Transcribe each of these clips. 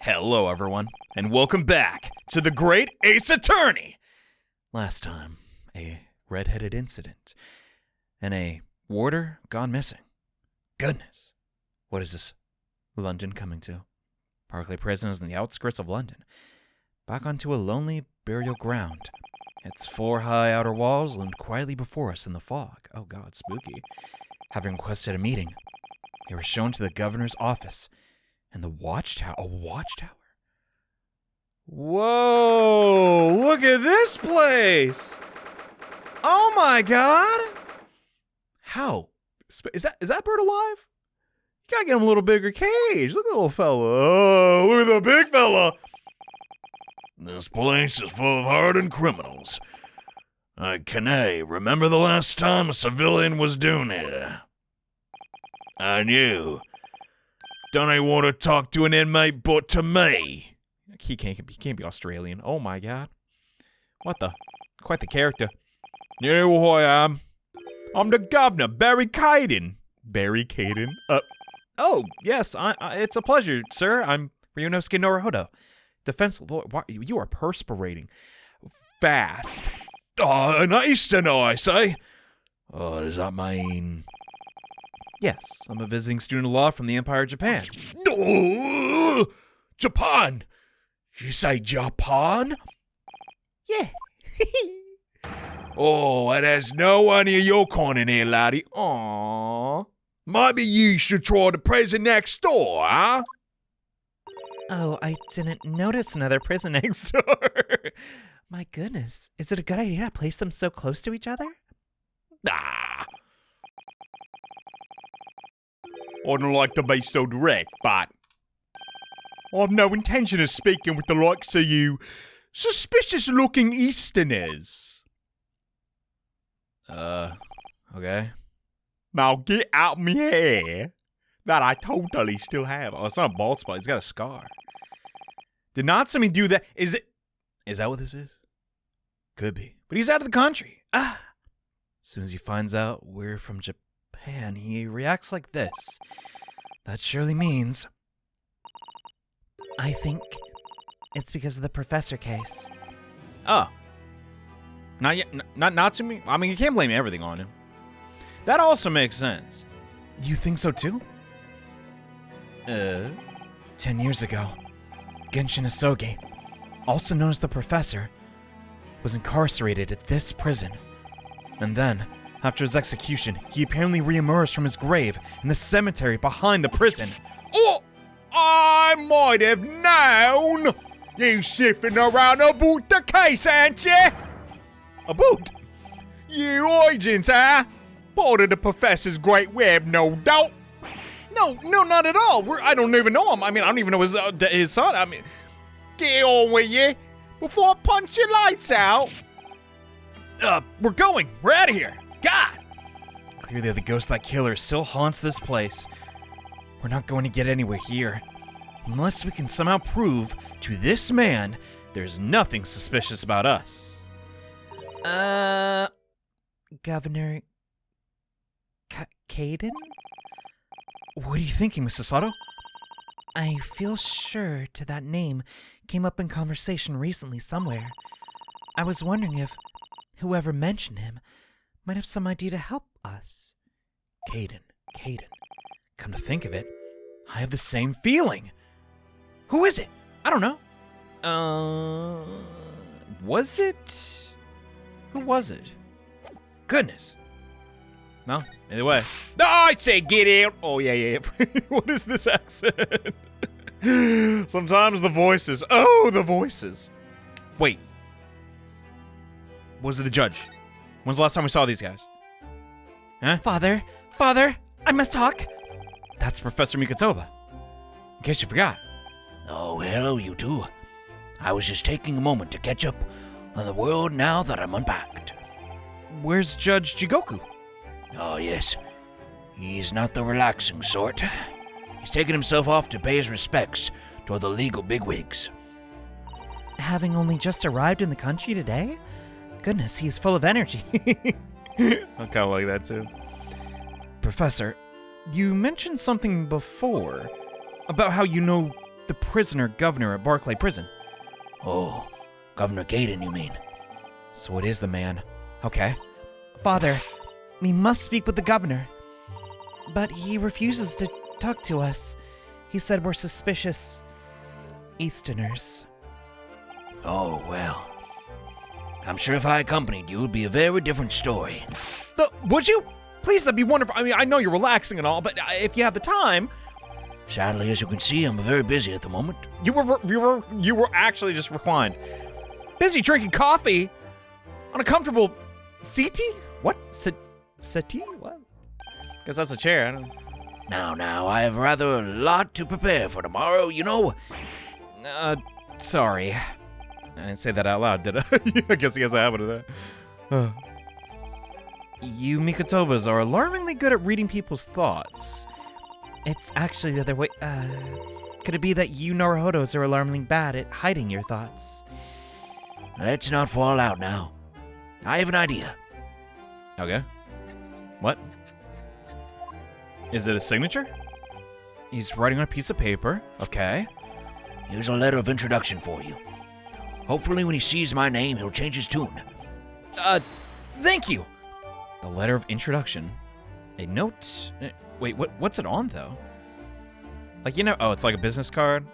Hello, everyone, and welcome back to the Great Ace Attorney! Last time, a red-headed incident, and a warder gone missing. Goodness, what is this London coming to? Parkley Prison is in the outskirts of London, back onto a lonely burial ground. Its four high outer walls loomed quietly before us in the fog. Oh god, spooky. Having requested a meeting, they were shown to the governor's office and the watchtower. A watchtower? Whoa! Look at this place! Oh my god! How? Is that bird alive? You gotta get him a little bigger cage. Look at the little fella. Oh, look at the big fella! This place is full of hardened criminals. Can remember the last time a civilian was down here? And you, don't I want to talk to an inmate but to me? He can't be Australian. Oh my god. What the? Quite the character. You know who I am? I'm the governor, Barry Caden. Barry Caden? Oh, yes, it's a pleasure, sir. I'm Ryunosuke Norohodo. Defense lawyer. You are perspirating fast. Nice to know, I say. Oh, does that mean? Yes, I'm a visiting student of law from the Empire of Japan. Oh, Japan? You say Japan? Yeah. Oh, and there's no one of your kind in here, laddie. Aww. Maybe you should try the prison next door, huh? Oh, I didn't notice another prison next door. My goodness, is it a good idea to place them so close to each other? Ah. I don't like to be so direct, but I've no intention of speaking with the likes of you suspicious-looking Easterners. Okay. Now get out me hair that I totally still have. Oh, it's not a bald spot. He's got a scar. Did Natsumi do that? Is that what this is? Could be. But he's out of the country. As soon as he finds out we're from Japan, he reacts like this. That surely means... I think it's because of the professor case. Oh. Not yet. Not Natsumi? I mean, you can't blame everything on him. That also makes sense. Do you think so too? 10 years ago, Genshin Asogi, also known as the Professor, was incarcerated at this prison. And then, after his execution, he apparently reemerged from his grave in the cemetery behind the prison. Oh, I might have known. You sniffing around about the case, ain't you? About? You agents, huh? Part of the Professor's great web, no doubt. No, not at all. I don't even know him. I mean, I don't even know his son. I mean, get on with you before I punch your lights out. We're going. We're out of here. God. Clearly, the ghost of that killer still haunts this place. We're not going to get anywhere here. Unless we can somehow prove to this man there's nothing suspicious about us. Governor... Caden? What are you thinking, Mrs. Sato? I feel sure to that name came up in conversation recently somewhere. I was wondering if whoever mentioned him might have some idea to help us. Caden. Come to think of it, I have the same feeling. Who is it? I don't know. Was it? Who was it? Goodness. No, either way. I say get out. Oh, yeah. What is this accent? Sometimes the voices. Oh, the voices. Wait. Was it the judge? When's the last time we saw these guys? Huh? Father, I must talk. That's Professor Mikotoba. In case you forgot. Oh, hello, you two. I was just taking a moment to catch up on the world now that I'm unpacked. Where's Judge Jigoku? Oh, yes. He's not the relaxing sort. He's taken himself off to pay his respects to the legal bigwigs. Having only just arrived in the country today? Goodness, he's full of energy. I kind of like that, too. Professor, you mentioned something before about how you know the prisoner governor at Barclay Prison. Oh, Governor Gaydon, you mean? So it is the man. Okay. Father, we must speak with the governor. But he refuses to talk to us. He said we're suspicious Easterners. Oh, well. I'm sure if I accompanied you, it would be a very different story. Would you? Please, that'd be wonderful. I mean, I know you're relaxing and all, but if you have the time. Sadly, as you can see, I'm very busy at the moment. You were actually just reclined. Busy drinking coffee on a comfortable settee? What? Settee? What? Guess that's a chair. I don't know. Now, I have rather a lot to prepare for tomorrow, you know. Sorry. I didn't say that out loud, did I? I guess he has a habit of that. You Mikotobas are alarmingly good at reading people's thoughts. It's actually the other way. Could it be that you Naruhodos are alarmingly bad at hiding your thoughts? Let's not fall out now. I have an idea. Okay. What? Is it a signature? He's writing on a piece of paper. Okay. Here's a letter of introduction for you. Hopefully when he sees my name, he'll change his tune. Thank you. The letter of introduction. A note. Wait, what's it on, though? Like, oh, it's like a business card.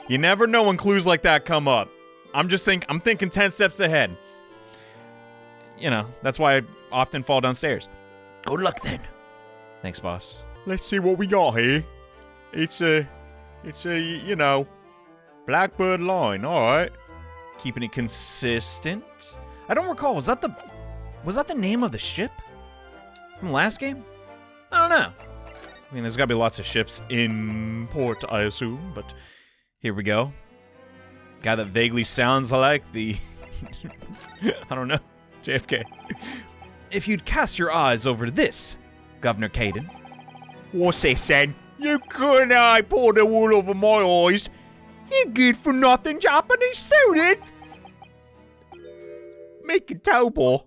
You never know when clues like that come up. I'm thinking 10 steps ahead. That's why I often fall downstairs. Good luck, then. Thanks, boss. Let's see what we got here. It's a, Blackbird line, alright. Keeping it consistent. I don't recall, was that the name of the ship from the last game? I don't know. I mean, there's gotta be lots of ships in port, I assume, but here we go. Guy that vaguely sounds like the, I don't know, JFK. If you'd cast your eyes over to this, Governor Gaydon. What's this then? You couldn't pull the wool over my eyes. You good for nothing Japanese student. Make a tobo.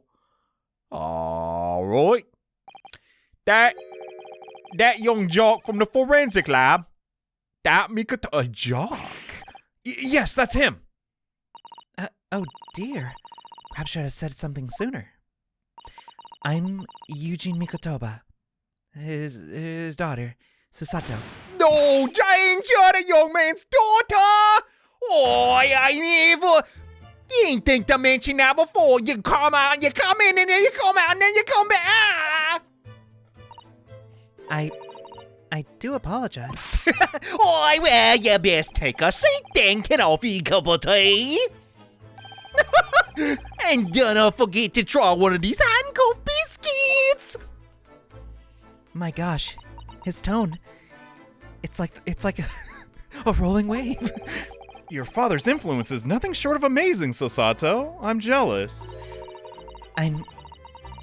Alright. That young jock from the forensic lab. That make a jock? Yes, that's him. Oh dear. Perhaps I should have said something sooner. I'm Eugene Mikotoba. His daughter, Susato. No, James, you're the young man's daughter! Oh, I never... You ain't think to mention that before. You come out, you come in, and then you come out, and then you come back. Ah! I do apologize. Oh, well, you best take a seat then. Get off your cup of tea. And don't forget to try one of these handcuff biscuits. My gosh, his tone. It's like a rolling wave. Your father's influence is nothing short of amazing, Susato. I'm jealous. I'm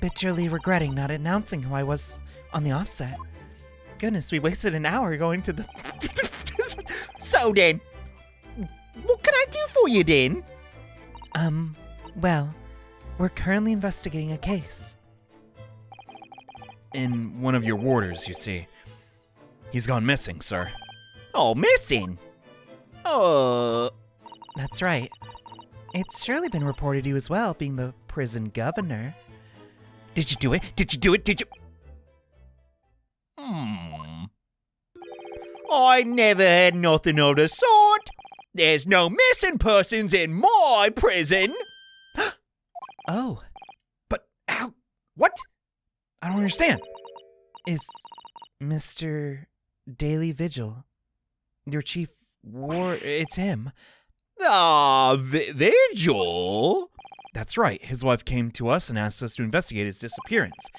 bitterly regretting not announcing who I was on the offset. Goodness, we wasted an hour going to the... So then, what can I do for you then? Well, we're currently investigating a case. In one of your warders, you see. He's gone missing, sir. Oh, missing? Oh. That's right. It's surely been reported to you as well, being the prison governor. Did you do it? Did you do it? Did you? I never had nothing of the sort. There's no missing persons in my prison. Oh. But how? What? I don't understand. Is Mr. Daily Vigil your chief it's him. Vigil? That's right. His wife came to us and asked us to investigate his disappearance.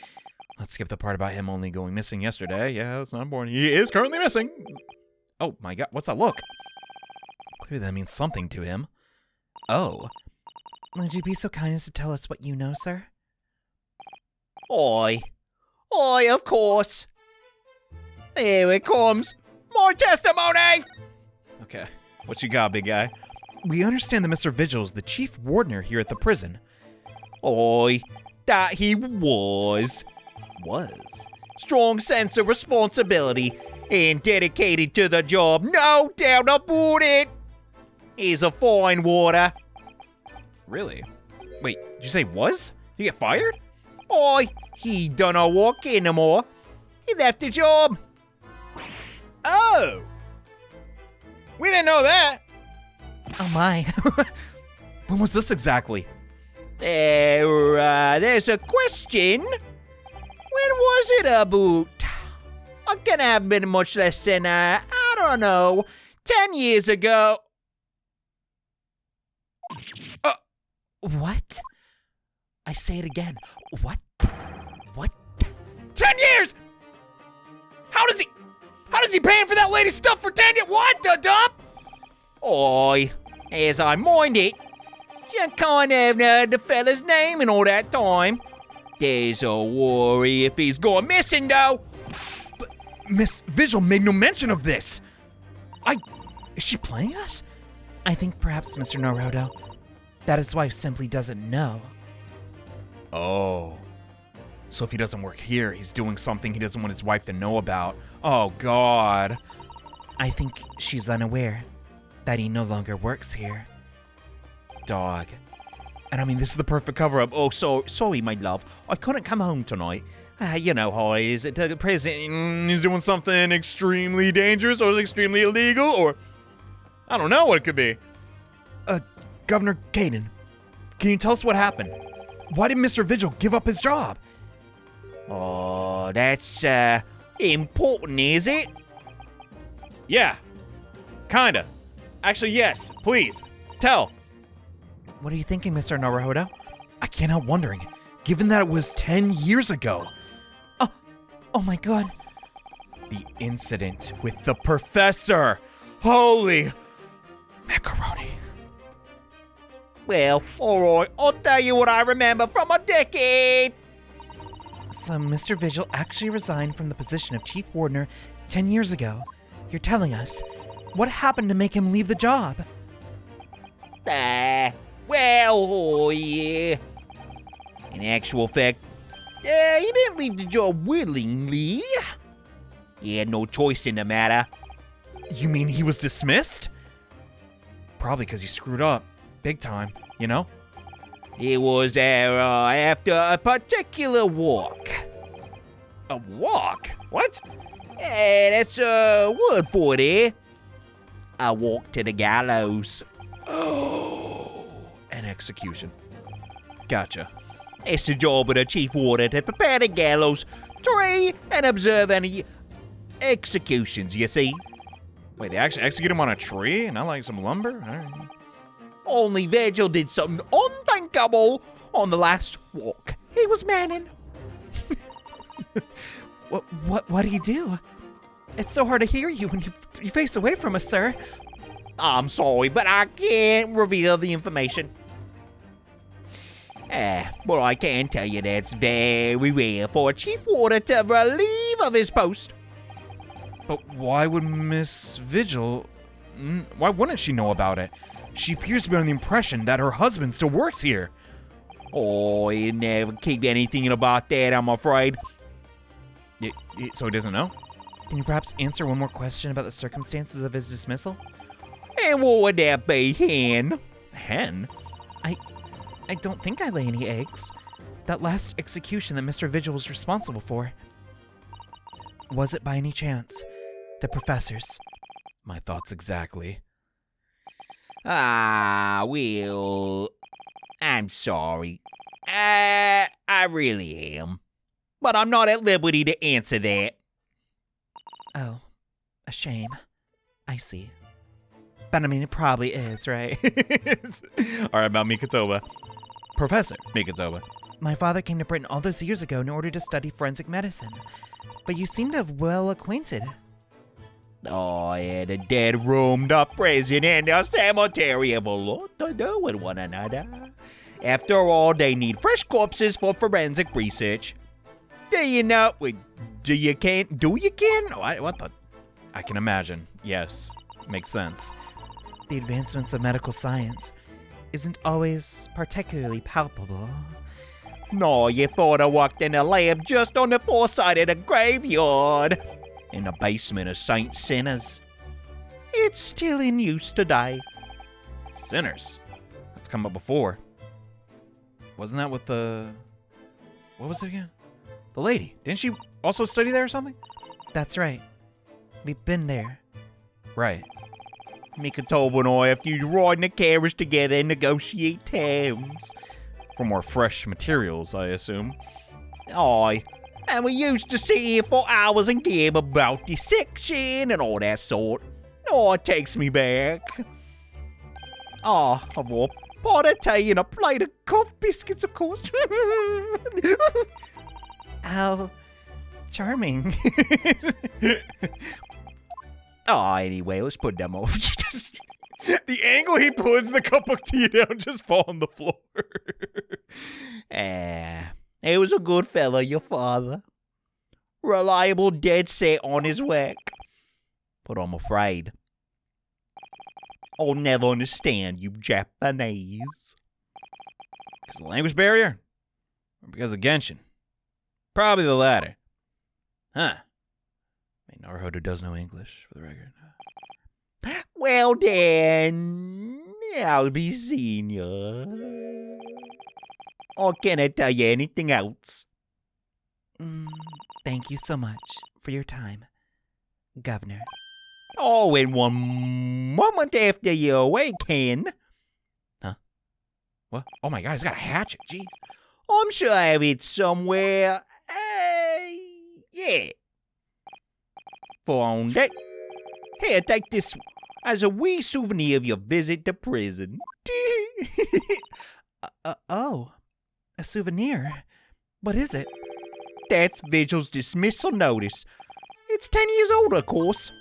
Let's skip the part about him only going missing yesterday. Yeah, that's not important. He is currently missing. Oh my god, what's that look? Clearly that means something to him. Oh. Would you be so kind as to tell us what you know, sir? Aye, of course. Here it comes. More testimony! Okay, what you got, big guy? We understand that Mr. Vigil is the chief wardener here at the prison. Aye, that he was. Was? Strong sense of responsibility. and dedicated to the job. No doubt about it. He's a fine water. Really? Wait, did you say was? You get fired? Oi, he don't work anymore. He left the job. Oh! We didn't know that. Oh my. When was this exactly? There's a question. When was it about? I can't have been much less than, I don't know, 10 years ago. What? I say it again. What? What? 10 years! How does he paying for that lady's stuff for 10 years? What the dump? Oi, as I mind it, you can't have the fella's name in all that time. There's a worry if he's gone missing, though. But Miss Vigil made no mention of this. Is she playing us? I think perhaps, Mr. Naruto, that his wife simply doesn't know. Oh. So if he doesn't work here, he's doing something he doesn't want his wife to know about. Oh, God. I think she's unaware that he no longer works here. Dog. And I mean, this is the perfect cover-up. Oh, sorry, my love. I couldn't come home tonight. You know how it is. The president. He's doing something extremely dangerous or extremely illegal or... I don't know what it could be. Governor Caden, can you tell us what happened? Why did Mr. Vigil give up his job? Oh, that's, important, is it? Yeah. Kinda. Actually, yes. Please. Tell. What are you thinking, Mr. Naruto? I can't help wondering, given that it was 10 years ago. Oh my god. The incident with the professor. Holy macaroni. Well, alright, I'll tell you what I remember from a decade. So Mr. Vigil actually resigned from the position of Chief Wardener 10 years ago. You're telling us. What happened to make him leave the job? Well, yeah. In actual fact, he didn't leave the job willingly. He had no choice in the matter. You mean he was dismissed? Probably because he screwed up. Big time, you know? It was after a particular walk. A walk? What? That's a word for it, eh? A walk to the gallows. Oh, an execution. Gotcha. It's the job of the chief warder to prepare the gallows tree and observe any executions, you see. Wait, they actually execute him on a tree? Not like some lumber? All right. Only Vigil did something unthinkable on the last walk. He was manning. What do you do? It's so hard to hear you when you face away from us, sir. I'm sorry, but I can't reveal the information. But I can tell you that it's very rare for a chief warder to relieve of his post. But why would Miss Vigil... Why wouldn't she know about it? She appears to be under the impression that her husband still works here. Oh, he never keep anything about that, I'm afraid. So he doesn't know? Can you perhaps answer one more question about the circumstances of his dismissal? And what would that be, hen? Hen? I don't think I lay any eggs. That last execution that Mr. Vigil was responsible for. Was it by any chance the professor's? My thoughts exactly. Well, I'm sorry. I really am. But I'm not at liberty to answer that. Oh, a shame. I see. But I mean, it probably is, right? All right, about Mikatoba. Professor Mikatoba. My father came to Britain all those years ago in order to study forensic medicine. But you seem to have well acquainted. Oh, yeah, the dead roamed the prison and the cemetery have a lot to do with one another. After all, they need fresh corpses for forensic research. Do you know? Do you can? What the? I can imagine. Yes. Makes sense. The advancements of medical science isn't always particularly palpable. No, you thought I walked in the lab just on the far side of the graveyard. in the basement of St. Sinners. It's still in use today. Sinners. That's come up before. Wasn't that with the... What was it again? The lady. Didn't she also study there or something? That's right. We've been there. Right. Mika Tobin and I have to ride in the carriage together and negotiate terms. For more fresh materials, I assume. Aye. And we used to sit here for hours and gab about dissection and all that sort. Oh, it takes me back. Ah, I've a pot of tea and a plate of cough biscuits, of course. How charming. Anyway, let's put them off. The angle he puts the cup of tea down just fall on the floor. He was a good fella, your father. Reliable, dead set on his work. But I'm afraid I'll never understand you Japanese. Because of the language barrier? Or because of Genshin? Probably the latter. Huh. I mean, Naruhodo does know English, for the record. Well then, I'll be seeing you. Or can I tell you anything else? Thank you so much for your time, Governor. Oh, and one moment after you awaken. Huh? What? Oh my god, he's got a hatchet. Jeez. I'm sure I have it somewhere. Yeah. Found it. Here, take this as a wee souvenir of your visit to prison. Oh, a souvenir. What is it? That's Vigil's dismissal notice. It's 10 years old, of course.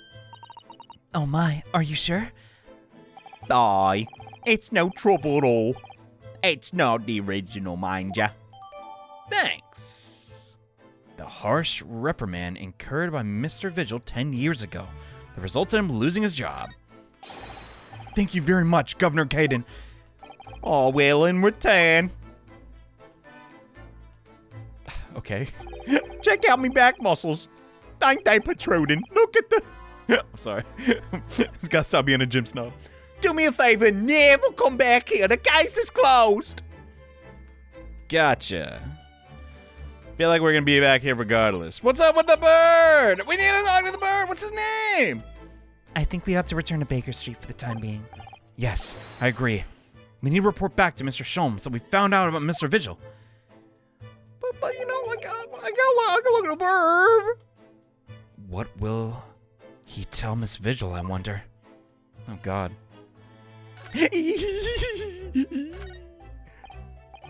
Oh my, are you sure? Aye, it's no trouble at all. It's not the original, mind ya. Thanks. The harsh reprimand incurred by Mr. Vigil 10 years ago that resulted in him losing his job. Thank you very much, Governor Caden. Oh, well, in return. Okay. Check out me back muscles. Ain't they protruding? Look at the... I'm sorry. Just gotta stop being a gym snob. Do me a favor, never come back here. The case is closed. Gotcha. Feel like we're gonna be back here regardless. What's up with the bird? We need to talk to the bird. What's his name? I think we ought to return to Baker Street for the time being. Yes, I agree. We need to report back to Mr. Sholmes that we found out about Mr. Vigil. But you know, like, I gotta look at the bird. What will he tell Miss Vigil, I wonder? Oh, God.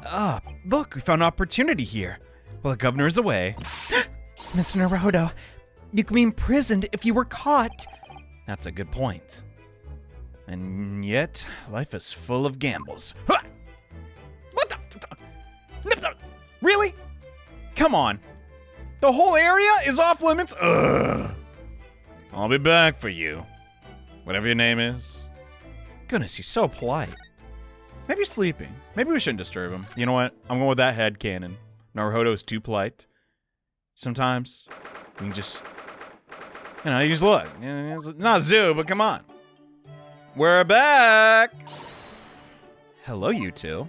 Ah, look, we found an opportunity here. Well, the governor is away. Mr. Naruhodo, you could be imprisoned if you were caught. That's a good point. And yet, life is full of gambles. Ha! What the? Really? Come on. The whole area is off limits? Ugh. I'll be back for you. Whatever your name is. Goodness, he's so polite. Maybe he's sleeping. Maybe we shouldn't disturb him. You know what? I'm going with that head canon. Naruhodo is too polite. Sometimes we can just, you know, you just look. It's not a zoo, but come on. We're back. Hello, you two.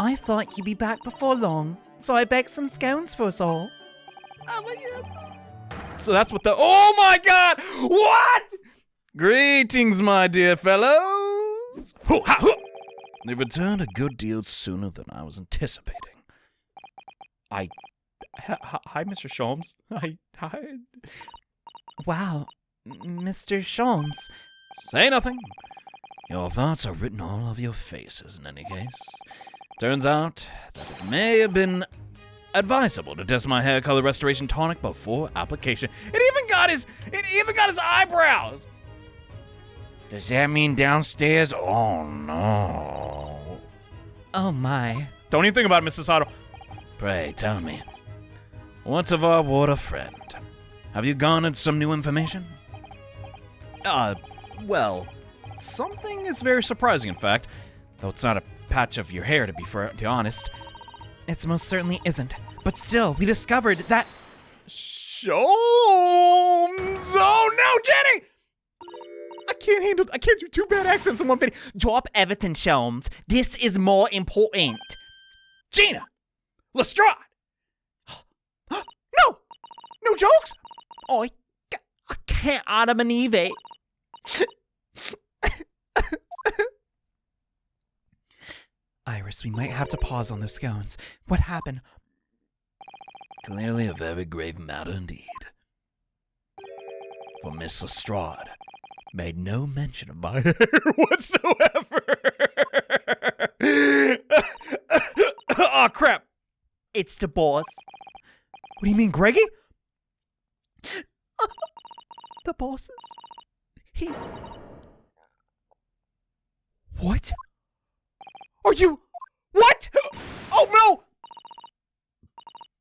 I thought you'd be back before long, so I baked some scones for us all. So that's what the... Oh my god! What? Greetings, my dear fellows. They returned a good deal sooner than I was anticipating. Hi, Mr. Sholmes. Hi. Wow, Mr. Sholmes. Say nothing. Your thoughts are written all over your faces in any case. Turns out that it may have been advisable to test my hair color restoration tonic before application. It even got his eyebrows. Does that mean downstairs? Oh, no. Oh my. Don't even think about it, Mr. Sato. Pray, tell me. What of our water friend? Have you garnered some new information? Well, something is very surprising, in fact. Though it's not a patch of your hair, to be honest. It most certainly isn't. But still, we discovered that... Shh. Sholmes! Oh no, Jenny! I can't do 2 bad accents in one video. Drop everything, Sholmes. This is more important. Gina! Lestrade! No! No jokes? I can't Adam and Eve it. Iris, we might have to pause on those scones. What happened? Clearly a very grave matter indeed. For Miss Lestrade made no mention of my Whatsoever! Oh crap! It's the boss. What do you mean, Greggy? The bosses. He's... What? Are you... What? Oh no!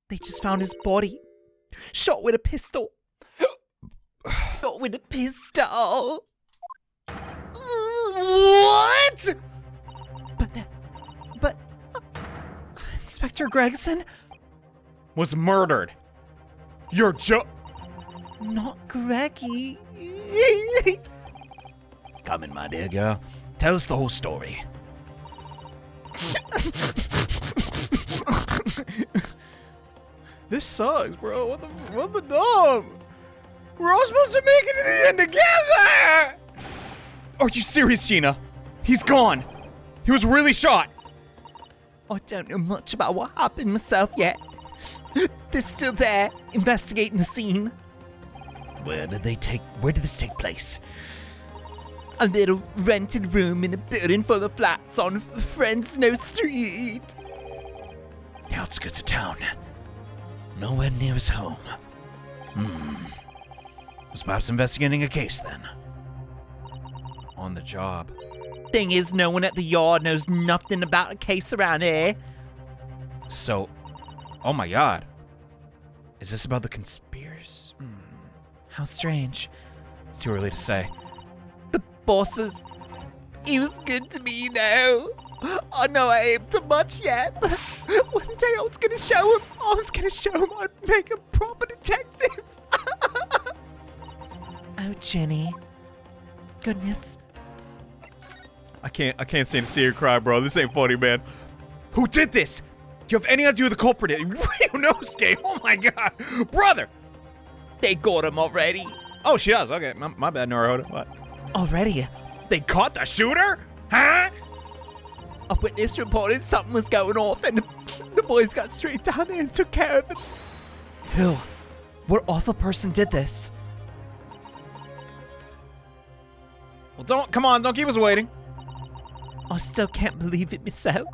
They just found his body. Shot with a pistol. Shot with a pistol. What? But... Inspector Gregson? Was murdered. You're Not Greggy. Come in, my dear girl. Tell us the whole story. This sucks, bro. What the dumb? We're all supposed to make it to the end together! Are you serious, Gina? He's gone. He was really shot. I don't know much about what happened myself yet. They're still there, investigating the scene. Where did this take place? A little rented room in a building full of flats on Fresno Street. The outskirts of town. Nowhere near his home. Was perhaps investigating a case then. On the job. Thing is, no one at the yard knows nothing about a case around here. So, oh my god. Is this about the conspirators? How strange. It's too early to say. The boss he was good to me, you know. I know I ain't too much yet, but one day I was gonna show him I'd make a proper detective. Oh, Jenny. Goodness. I can't stand to see her cry, bro. This ain't funny, man. Who did this? Do you have any idea who the culprit is? Ryunosuke, oh my god. Brother! They got him already. Oh, she does. Okay, my bad, Naruhodo. What? Already? They caught the shooter? Huh? A witness reported something was going off, and the boys got straight down there and took care of him. Who? What awful person did this? Well, don't keep us waiting. I still can't believe it myself.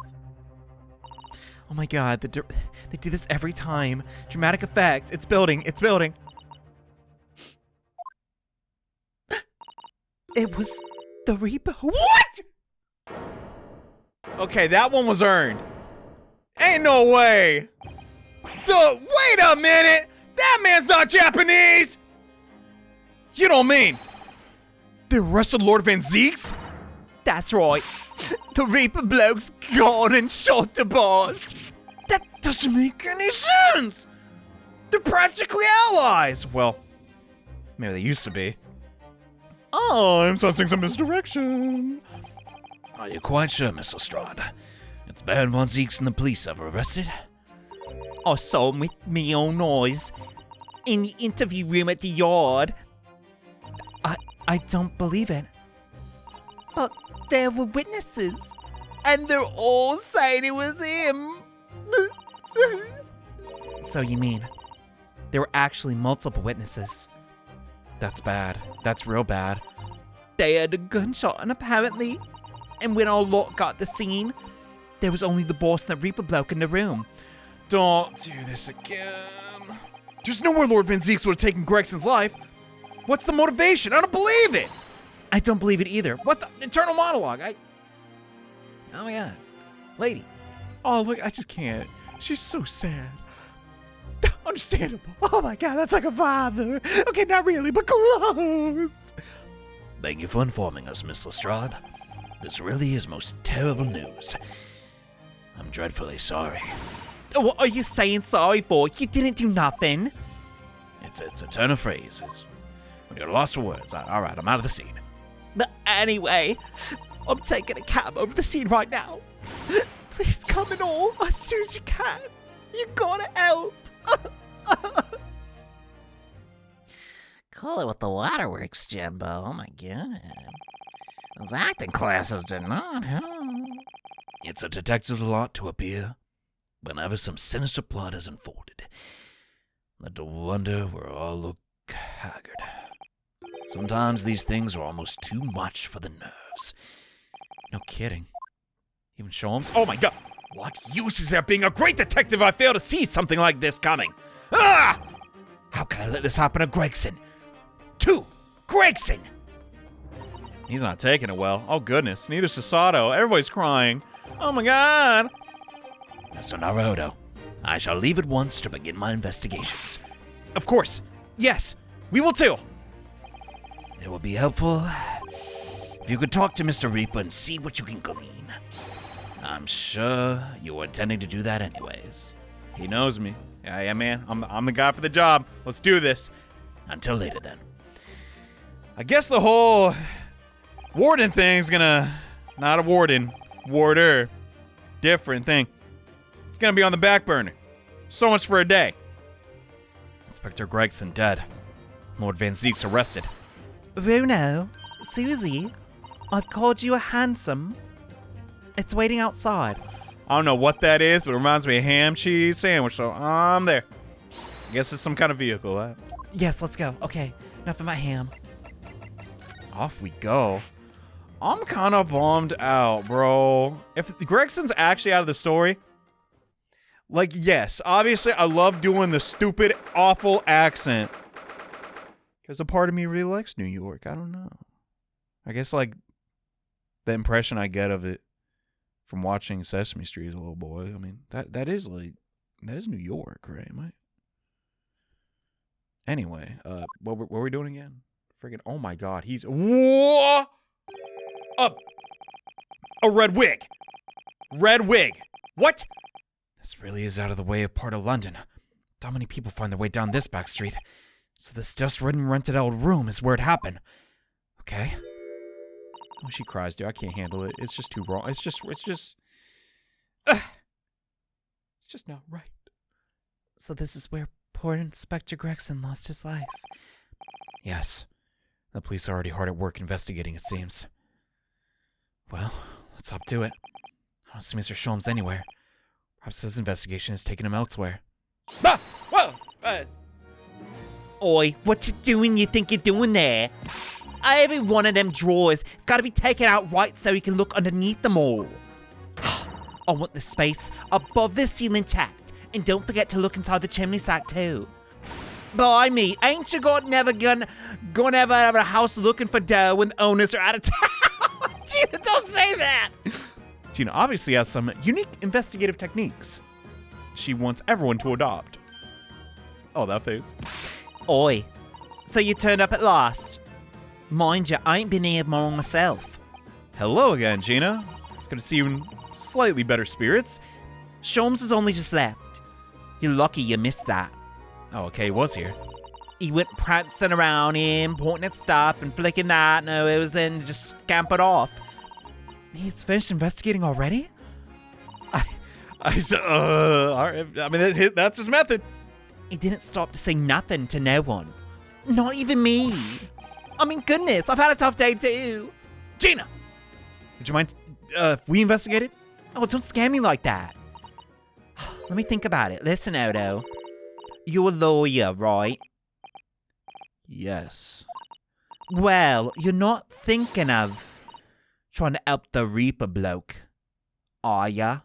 Oh my god, they do this every time. Dramatic effect. It's building. It was the Reaper. What? Okay, that one was earned. Ain't no way. Wait a minute. That man's not Japanese. You don't mean they arrested Lord Van Zieks? That's right. The Reaper bloke's gone and shot the boss. That doesn't make any sense. They're practically allies. Well, maybe they used to be. I'm sensing some misdirection. Are you quite sure, Miss Lestrade? It's Baron von Zieks and the police ever arrested? I saw him with me own eyes in the interview room at the yard. I don't believe it. But there were witnesses, and they're all saying it was him. So you mean there were actually multiple witnesses? That's bad. That's real bad. They heard a gunshot, and apparently, and when our lot got the scene, there was only the boss and the Reaper bloke in the room. Don't do this again. There's nowhere Lord Van Zieks would have taken Gregson's life. What's the motivation? I don't believe it. I don't believe it either. What the internal monologue? Oh my god. Lady. Oh, look, I just can't. She's so sad. Understandable. Oh my god, that's like a father. Okay, not really, but close. Thank you for informing us, Miss Lestrade. This really is most terrible news. I'm dreadfully sorry. What are you saying sorry for? You didn't do nothing. It's a turn of phrase. It's when you're lost for words. All right, I'm out of the scene. But anyway, I'm taking a cab over the scene right now. Please come and all as soon as you can. You gotta help. Cool it with the waterworks, Jimbo. Oh my god. Those acting classes did not help. It's a detective's lot to appear whenever some sinister plot is unfolded. Let the wonder where all look haggard. Sometimes these things are almost too much for the nerves. No kidding. Even Sholmes? Oh my god! What use is there being a great detective if I fail to see something like this coming? Ah! How can I let this happen to Gregson? To Gregson! He's not taking it well. Oh goodness, neither Sasato. Everybody's crying. Oh my god! Mr. Naruto, I shall leave at once to begin my investigations. Of course. Yes, we will too. It will be helpful if you could talk to Mr. Reaper and see what you can glean. I'm sure you were intending to do that anyways. He knows me. Yeah, man. I'm the guy for the job. Let's do this. Until later, then. I guess the whole warden thing's gonna... Not a warden. Warder. Different thing. It's gonna be on the back burner. So much for a day. Inspector Gregson dead. Lord Van Zieks arrested. Bruno, Susie, I've called you a handsome. It's waiting outside. I don't know what that is, but it reminds me of ham cheese sandwich, so I'm there. I guess it's some kind of vehicle, huh? Yes, let's go. Okay, enough of my ham. Off we go. I'm kind of bummed out, bro. If Gregson's actually out of the story, like, yes, obviously I love doing the stupid, awful accent. Because a part of me really likes New York. I don't know. I guess, like, the impression I get of it from watching Sesame Street as a little boy. I mean, that is New York, right? Anyway, what were we doing again? Friggin', oh my god, he's... Whoa! A red wig! Red wig! What? This really is out of the way of part of London. Not many people find their way down this back street. So this dust-ridden rented out room is where it happened. Okay. Oh, she cries, dude. I can't handle it. It's just too wrong. It's just not right. So this is where poor Inspector Gregson lost his life. Yes. The police are already hard at work investigating, it seems. Well, let's hop to it. I don't see Mr. Sholmes anywhere. Perhaps his investigation has taken him elsewhere. Ah! Whoa! Oi, what you doing? You think you're doing there? Every one of them drawers has got to be taken out right so you can look underneath them all. I want the space above the ceiling checked, and don't forget to look inside the chimney stack too. By me, ain't you never gonna ever have a house looking for dough when the owners are out of town? Gina, don't say that. Gina obviously has some unique investigative techniques she wants everyone to adopt. Oh, that face. Oi, so you turned up at last. Mind you, I ain't been here long myself. Hello again, Gina. It's good to see you in slightly better spirits. Sholmes has only just left. You're lucky you missed that. Oh, okay, he was here. He went prancing around him, pointing at stuff and flicking that. No, it was then just scampered off. He's finished investigating already? I mean, that's his method. He didn't stop to say nothing to no one. Not even me. I mean, goodness, I've had a tough day too. Gina! Would you mind if we investigated? Oh, don't scare me like that. Let me think about it. Listen, Odo. You're a lawyer, right? Yes. Well, you're not thinking of trying to help the Reaper bloke, are ya?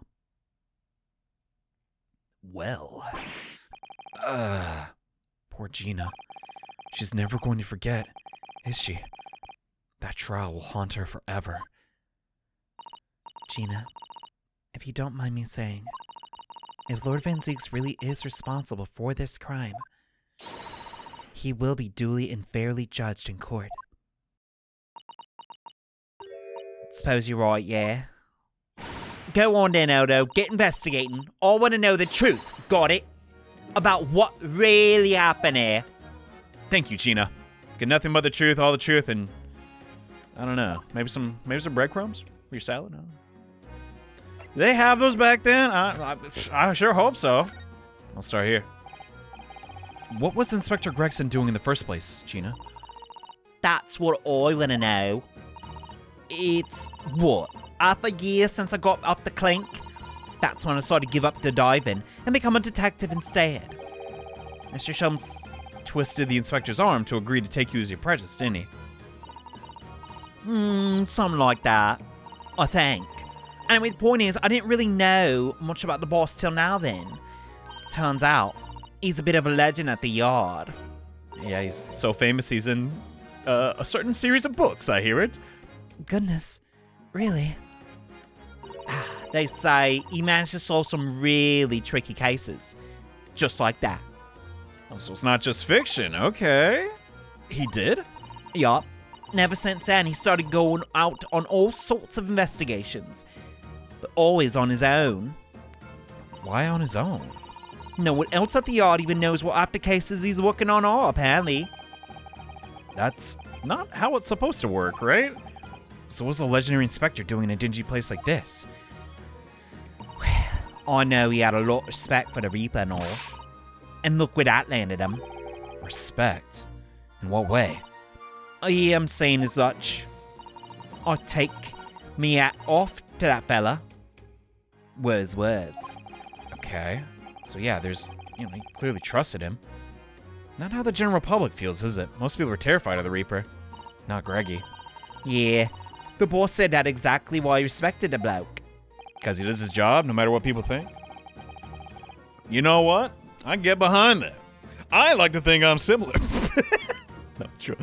Well... Poor Gina. She's never going to forget, is she? That trial will haunt her forever. Gina, if you don't mind me saying, if Lord Van Zieks really is responsible for this crime, he will be duly and fairly judged in court. Suppose you're right, yeah? Go on then, Odo. Get investigating. I want to know the truth. Got it? About what really happened here. Thank you, Gina. Get nothing but the truth, all the truth, and I don't know. Maybe some breadcrumbs for your salad. No. They have those back then. I sure hope so. I'll start here. What was Inspector Gregson doing in the first place, Gina? That's what I want to know. It's, what, half a year since I got off the clink? That's when I started to give up to diving and become a detective instead. Mr. Shums twisted the inspector's arm to agree to take you as your apprentice, didn't he? Something like that, I think. Anyway, the point is, I didn't really know much about the boss till now then. Turns out, he's a bit of a legend at the yard. Yeah, he's so famous he's in a certain series of books, I hear it. Goodness, really? They say he managed to solve some really tricky cases. Just like that. Oh, so it's not just fiction, okay. He did? Yup. Never since then, he started going out on all sorts of investigations. But always on his own. Why on his own? No one else at the yard even knows what after cases he's working on are, apparently. That's not how it's supposed to work, right? So what's a legendary inspector doing in a dingy place like this? I know he had a lot of respect for the Reaper and all. And look where that landed him. Respect? In what way? I hear him saying as much. I take me hat off to that fella. Were his words. Okay. So yeah, you clearly trusted him. Not how the general public feels, is it? Most people are terrified of the Reaper. Not Greggy. Yeah. The boss said that exactly why he respected the bloke. Because he does his job, no matter what people think? You know what? I get behind that. I like to think I'm similar. No, true.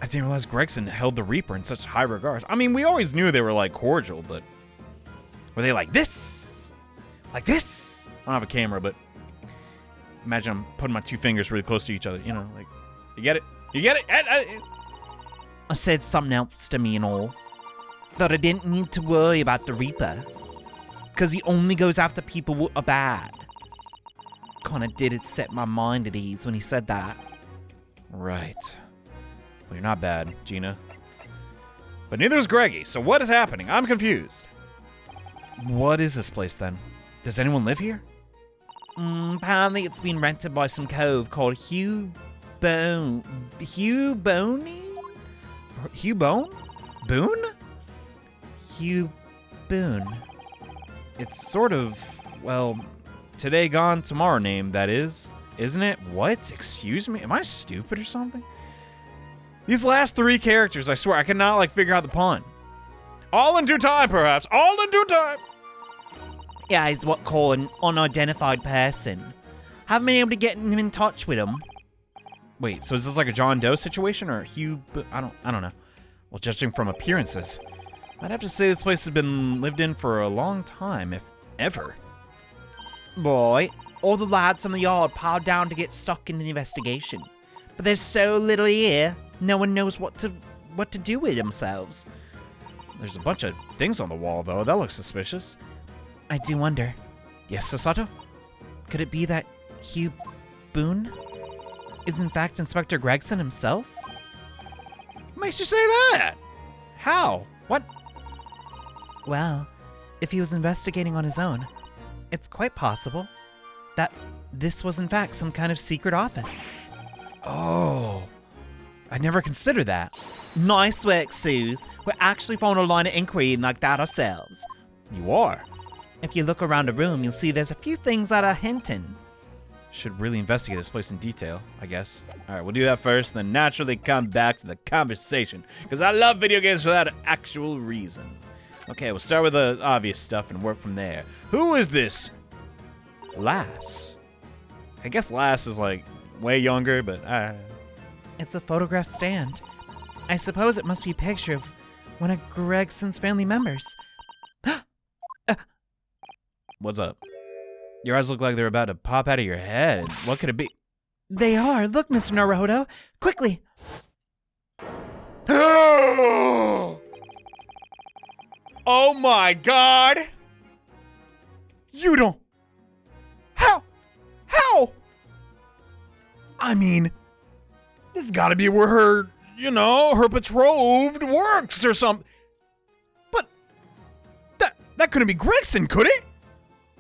I didn't realize Gregson held the Reaper in such high regard. I mean, we always knew they were, cordial, but... Were they like this? Like this? I don't have a camera, but... Imagine I'm putting my two fingers really close to each other. You get it? You get it? I said something else to me and all. That I didn't need to worry about the Reaper. Because he only goes after people who are bad. Kinda did it set my mind at ease when he said that. Right. Well, you're not bad, Gina. But neither is Greggy, so what is happening? I'm confused. What is this place, then? Does anyone live here? Apparently it's been rented by some cove called Hugh Bone... Hugh Boney? Hugh Bone? Boone? Hugh Boone. It's sort of, today gone, tomorrow name, that is. Isn't it? What? Excuse me? Am I stupid or something? These last three characters, I swear, I cannot, figure out the pun. All in due time, perhaps. All in due time. Yeah, he's what called an unidentified person. Haven't been able to get him in touch with him. Wait, so is this like a John Doe situation or Hugh? I don't know. Well, judging from appearances, I'd have to say this place has been lived in for a long time, if ever. Boy, all the lads from the yard piled down to get stuck in the investigation. But there's so little here, no one knows what to do with themselves. There's a bunch of things on the wall, though. That looks suspicious. I do wonder. Yes, Sasato? Could it be that Hugh Boone is in fact Inspector Gregson himself? What makes you say that? How? What? Well, if he was investigating on his own, it's quite possible that this was in fact some kind of secret office. Oh, I never considered that. Nice work, Suze. We're actually following a line of inquiry like that ourselves. You are. If you look around the room, you'll see there's a few things that are hinting. Should really investigate this place in detail, I guess. All right, we'll do that first, then naturally come back to the conversation, because I love video games for that actual reason. Okay, we'll start with the obvious stuff and work from there. Who is this Lass? I guess Lass is way younger, but It's a photograph stand. I suppose it must be a picture of one of Gregson's family members. What's up? Your eyes look like they're about to pop out of your head. What could it be? They are. Look, Mr. Naruto. Quickly. Oh my god! You don't... How? I mean, This has got to be where her, her betrothed works or something. But that couldn't be Gregson, could it?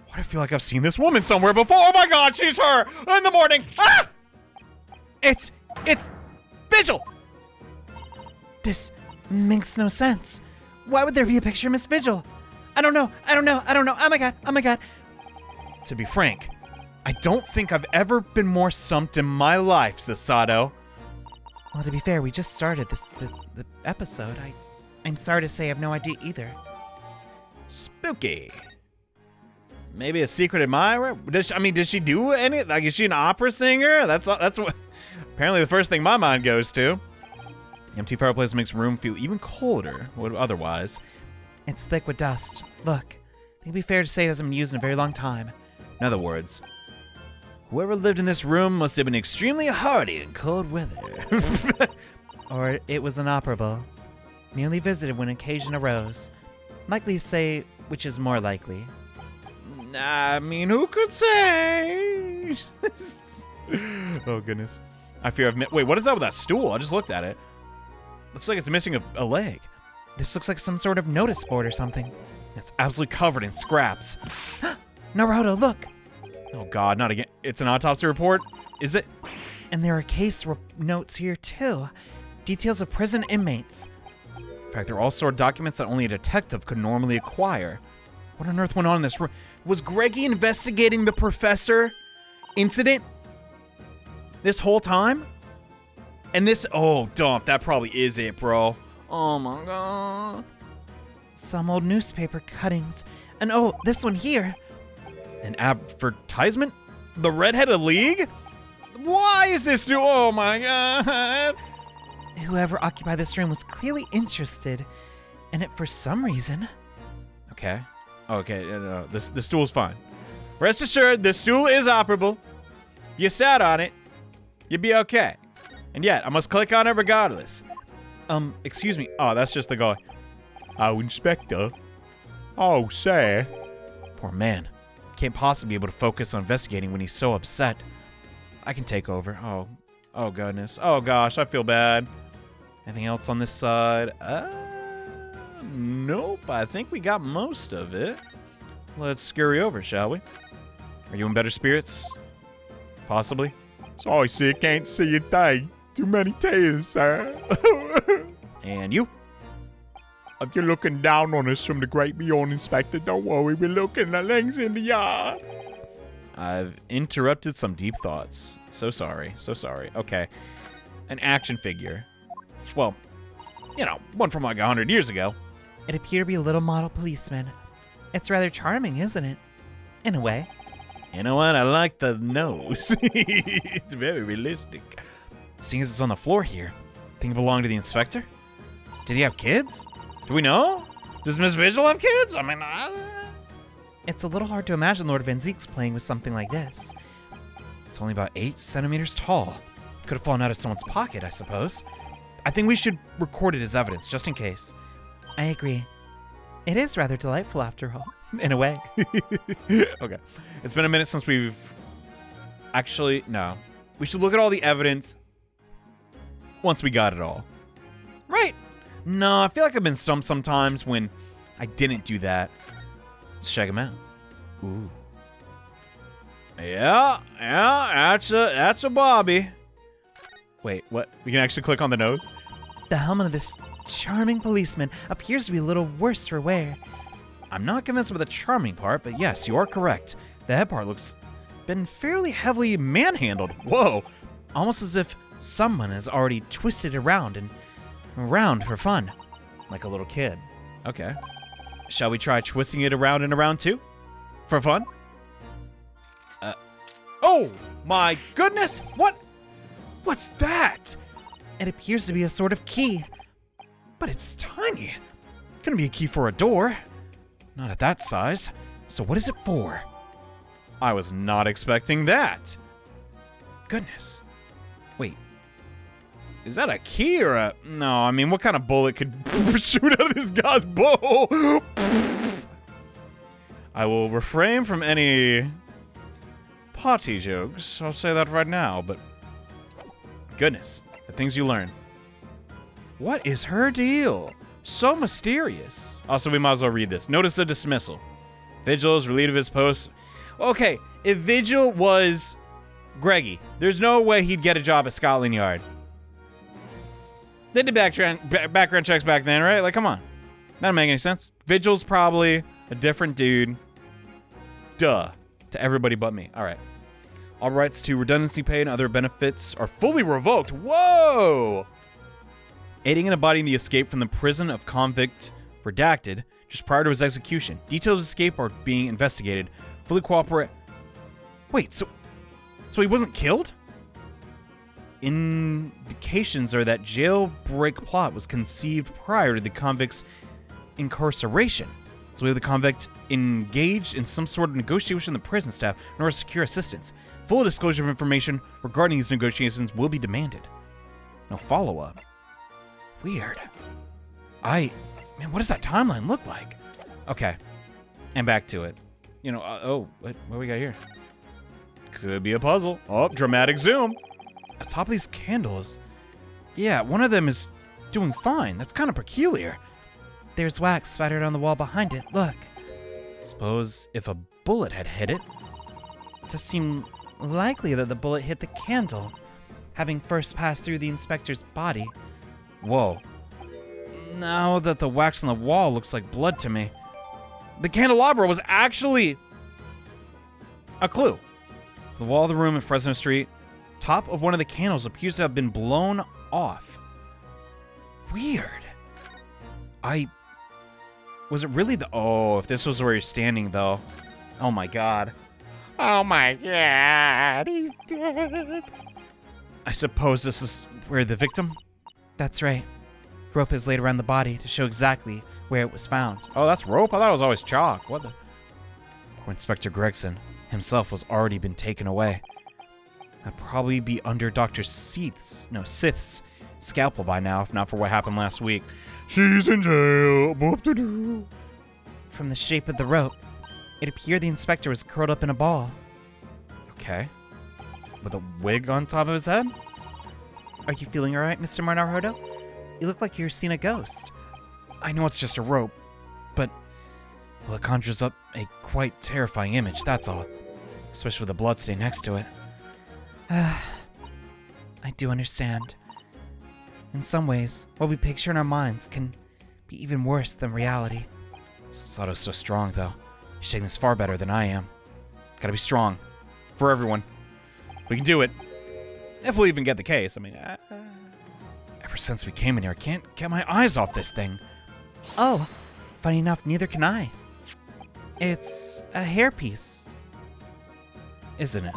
Why do I feel like I've seen this woman somewhere before? Oh my God, she's her in the morning. Ah! It's Vigil. This makes no sense. Why would there be a picture of Miss Vigil? I don't know. Oh my god. To be frank, I don't think I've ever been more stumped in my life, Sasato. Well, to be fair, we just started the episode. I'm sorry to say I have no idea either. Spooky. Maybe a secret admirer? Does she do any? Like, is she an opera singer? That's what. Apparently, the first thing my mind goes to. The empty fireplace makes room feel even colder would otherwise. It's thick with dust. Look, I think it'd be fair to say it hasn't been used in a very long time. In other words, whoever lived in this room must have been extremely hardy in cold weather. Or it was inoperable. Merely visited when occasion arose. Likely to say which is more likely. I mean, who could say? Oh, goodness. I fear I've wait, what is that with that stool? I just looked at it. Looks like it's missing a leg. This looks like some sort of notice board or something. It's absolutely covered in scraps. Naruto, look! Oh God, not again. It's an autopsy report? Is it? And there are case notes here too. Details of prison inmates. In fact, they're all stored documents that only a detective could normally acquire. What on earth went on in this room? Was Greggy investigating the professor incident this whole time? And this, oh, dump, that probably is it, bro. Oh my God. Some old newspaper cuttings. And oh, this one here. An advertisement? The Redheaded League? Why is this new? Oh my God. Whoever occupied this room was clearly interested in it for some reason. Okay. Okay, no, the stool's fine. Rest assured, the stool is operable. You sat on it. You'd be okay. And yet, I must click on it regardless. Excuse me. Oh, that's just the guy. Oh, Inspector. Oh, sir. Poor man. Can't possibly be able to focus on investigating when he's so upset. I can take over. Oh goodness. Oh gosh, I feel bad. Anything else on this side? Nope. I think we got most of it. Let's scurry over, shall we? Are you in better spirits? Possibly. Sorry, sir, can't see a thing. Too many tears, sir. And you? If you're looking down on us from the great beyond, Inspector, don't worry, we're looking at things in the yard. I've interrupted some deep thoughts. So sorry. Okay. An action figure. Well, one from like 100 years ago. It appeared to be a little model policeman. It's rather charming, isn't it? In a way. You know what? I like the nose. It's very realistic. Seeing as it's on the floor here, think it belonged to the inspector? Did he have kids? Do we know? Does Miss Vigil have kids? I mean, It's a little hard to imagine Lord Van Zieks playing with something like this. It's only about 8 centimeters tall. Could have fallen out of someone's pocket, I suppose. I think we should record it as evidence, just in case. I agree. It is rather delightful after all, in a way. Okay. It's been a minute since we've... Actually, no. We should look at all the evidence once we got it all. Right. No, I feel like I've been stumped sometimes when I didn't do that. Let's check them out. Ooh. Yeah, that's a Bobby. Wait, what? We can actually click on the nose? The helmet of this charming policeman appears to be a little worse for wear. I'm not convinced about the charming part, but yes, you are correct. The head part looks been fairly heavily manhandled. Whoa. Almost as if someone has already twisted around and around for fun. Like a little kid. Okay. Shall we try twisting it around and around too? For fun? Oh my goodness! What? What's that? It appears to be a sort of key. But it's tiny. Couldn't be a key for a door. Not at that size. So what is it for? I was not expecting that. Goodness. Wait. Is that a key or a... No, I mean, what kind of bullet could shoot out of this guy's bow? I will refrain from any potty jokes. I'll say that right now, but... Goodness. The things you learn. What is her deal? So mysterious. Also, we might as well read this. Notice of dismissal. Vigil is relieved of his post. Okay, if Vigil was Greggy, there's no way he'd get a job at Scotland Yard. They did background checks back then, right? Like, come on. That doesn't make any sense. Vigil's probably a different dude. Duh. To everybody but me. All right. All rights to redundancy pay and other benefits are fully revoked. Whoa! Aiding and abetting the escape from the prison of convict redacted just prior to his execution. Details of escape are being investigated. Fully cooperate. Wait, so he wasn't killed? Indications are that jailbreak plot was conceived prior to the convict's incarceration. So we have the convict engaged in some sort of negotiation with the prison staff in order to secure assistance. Full disclosure of information regarding these negotiations will be demanded. No follow-up. Weird. Man, what does that timeline look like? Okay. And back to it. You know, what we got here? Could be a puzzle. Oh, dramatic zoom. Atop these candles. Yeah, one of them is doing fine. That's kind of peculiar. There's wax spattered on the wall behind it. Look. Suppose if a bullet had hit it. It does seem likely that the bullet hit the candle, having first passed through the inspector's body. Whoa. Now that the wax on the wall looks like blood to me. The candelabra was actually a clue. The wall of the room in Fresno Street, top of one of the candles appears to have been blown off. Weird. Was it really if this was where you're standing though. Oh my god. Oh my god, he's dead. I suppose this is where the victim? That's right. Rope is laid around the body to show exactly where it was found. Oh, that's rope? I thought it was always chalk. What the? Poor Inspector Gregson himself was already been taken away. I'd probably be under Dr. Sith's scalpel by now, if not for what happened last week. She's in jail. Boop-de-doo. From the shape of the rope, it appeared the inspector was curled up in a ball. Okay. With a wig on top of his head? Are you feeling alright, Mr. Naruhodo? You look like you're seeing a ghost. I know it's just a rope, but well, it conjures up a quite terrifying image, that's all. Especially with the bloodstain next to it. I do understand. In some ways, what we picture in our minds can be even worse than reality. Sasato's so strong, though. He's taking this far better than I am. Gotta be strong. For everyone. We can do it. If we'll even get the case. I mean, ever since we came in here, I can't get my eyes off this thing. Oh, funny enough, neither can I. It's a hairpiece. Isn't it?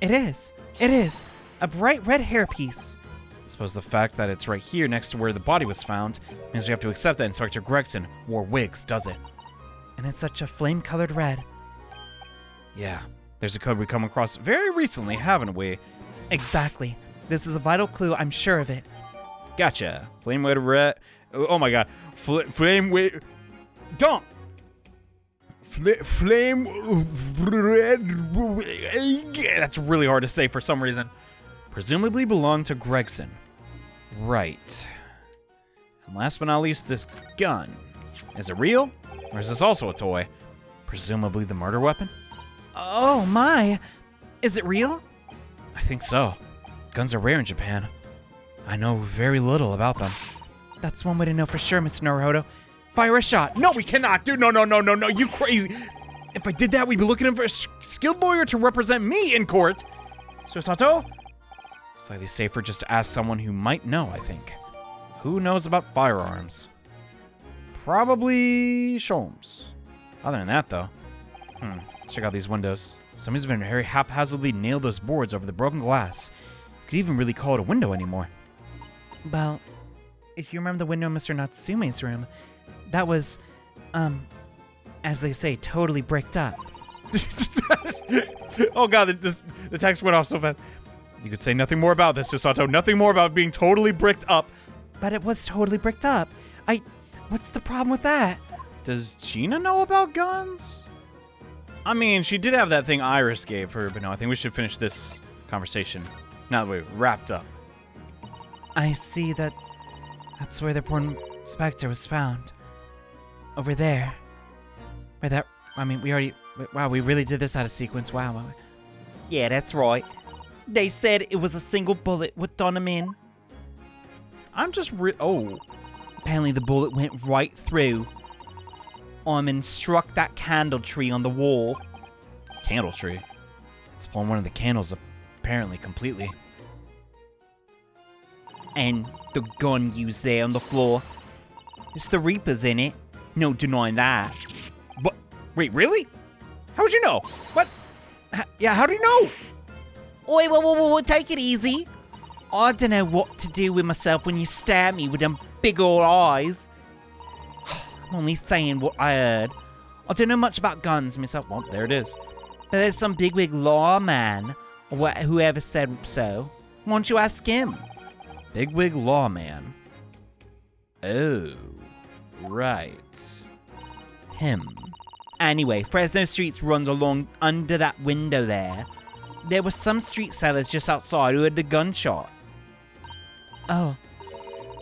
It is. It is. A bright red hairpiece. I suppose the fact that it's right here next to where the body was found means we have to accept that Inspector Gregson wore wigs, does it? And it's such a flame-colored red. Yeah, there's a code we come across very recently, haven't we? Exactly. This is a vital clue, I'm sure of it. Gotcha. Flame weight red. Oh my god. Flame weight. Don't. Flame red. That's really hard to say for some reason. Presumably belonged to Gregson. Right. And last but not least, this gun. Is it real? Or is this also a toy? Presumably the murder weapon? Oh my! Is it real? I think so. Guns are rare in Japan. I know very little about them. That's one way to know for sure, Mr. Naruhodo. Fire a shot. No, we cannot, dude. No, you crazy. If I did that, we'd be looking for a skilled lawyer to represent me in court. So, Sato? Slightly safer just to ask someone who might know, I think. Who knows about firearms? Probably Sholmes. Other than that, though. Check out these windows. Somebody's been very haphazardly nailed those boards over the broken glass. Could even really call it a window anymore. Well, if you remember the window in Mr. Natsume's room, that was, as they say, totally bricked up. Oh god, the text went off so fast. You could say nothing more about this, Susato. Nothing more about being totally bricked up. But it was totally bricked up. What's the problem with that? Does Gina know about guns? I mean, she did have that thing Iris gave her, but no, I think we should finish this conversation now that we're wrapped up. I see that that's where the poor Spectre was found. Over there. Where that, I mean, wow, we really did this out of sequence. Wow. Yeah, that's right. They said it was a single bullet what done him in. Apparently the bullet went right through and struck that candle tree on the wall. Candle tree. It's blown one of the candles apparently completely. And the gun used there on the floor. It's the Reaper's in it. No denying that. But wait, really? How would you know? What? How do you know? Oi, whoa, take it easy. I don't know what to do with myself when you stare at me with them big old eyes. I'm only saying what I heard. I don't know much about guns myself. Well, there it is. But there's some bigwig lawman, or whoever said so. Why don't you ask him? Bigwig lawman. Oh, right. Him. Anyway, Fresno Streets runs along under that window there. There were some street sellers just outside who heard the gunshot. Oh,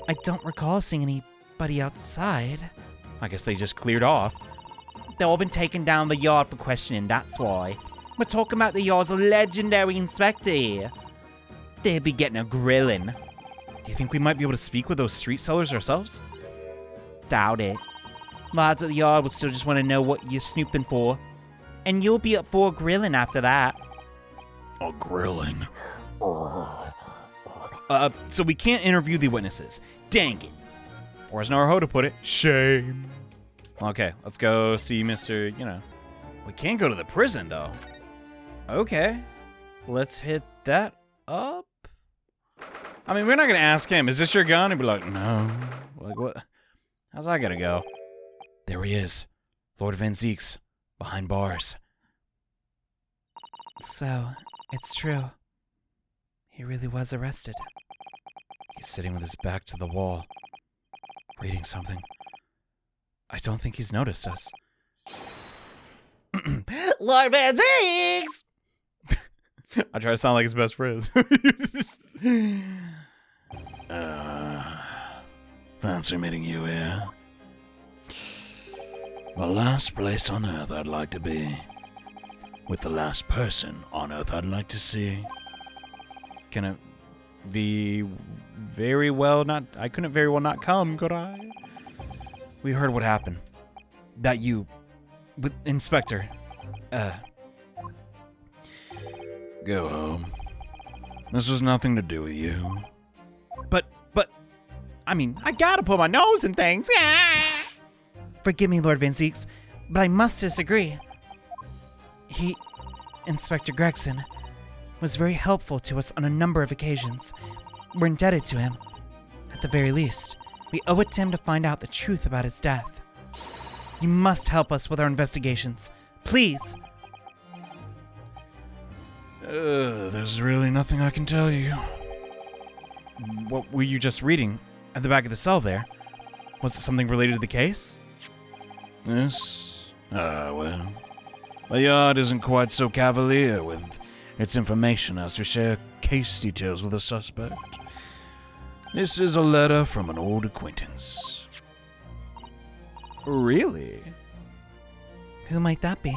I don't recall seeing anybody outside. I guess they just cleared off. They've all been taken down the yard for questioning, that's why. We're talking about the yard's legendary inspector here. They'll be getting a grilling. Do you think we might be able to speak with those street sellers ourselves? Doubt it. Lads at the yard will still just want to know what you're snooping for. And you'll be up for a grilling after that. A grilling? So we can't interview the witnesses. Dang it. Or as Naruto put it, shame. Okay, let's go see Mr. We can't go to the prison, though. Okay. Let's hit that up. I mean, we're not going to ask him, is this your gun? He'd be like, no. Like, what? How's that going to go? There he is. Lord Van Zieks. Behind bars. So, it's true. He really was arrested. He's sitting with his back to the wall. Reading something. I don't think he's noticed us. Lord Van Zieks! I try to sound like his best friend. Fancy meeting you here. The last place on Earth I'd like to be. With the last person on Earth I'd like to see. Can it be very well not... I couldn't very well not come, could I? We heard what happened. That you... with Inspector... Go home. This was nothing to do with you. But... I mean, I gotta put my nose in things. Forgive me, Lord Van Zieks, but I must disagree. Inspector Gregson, was very helpful to us on a number of occasions. We're indebted to him. At the very least, we owe it to him to find out the truth about his death. You must help us with our investigations. Please! There's really nothing I can tell you. What were you just reading at the back of the cell there? Was it something related to the case? This? Well. The yard isn't quite so cavalier with its information as to share case details with a suspect. This is a letter from an old acquaintance. Really? Who might that be?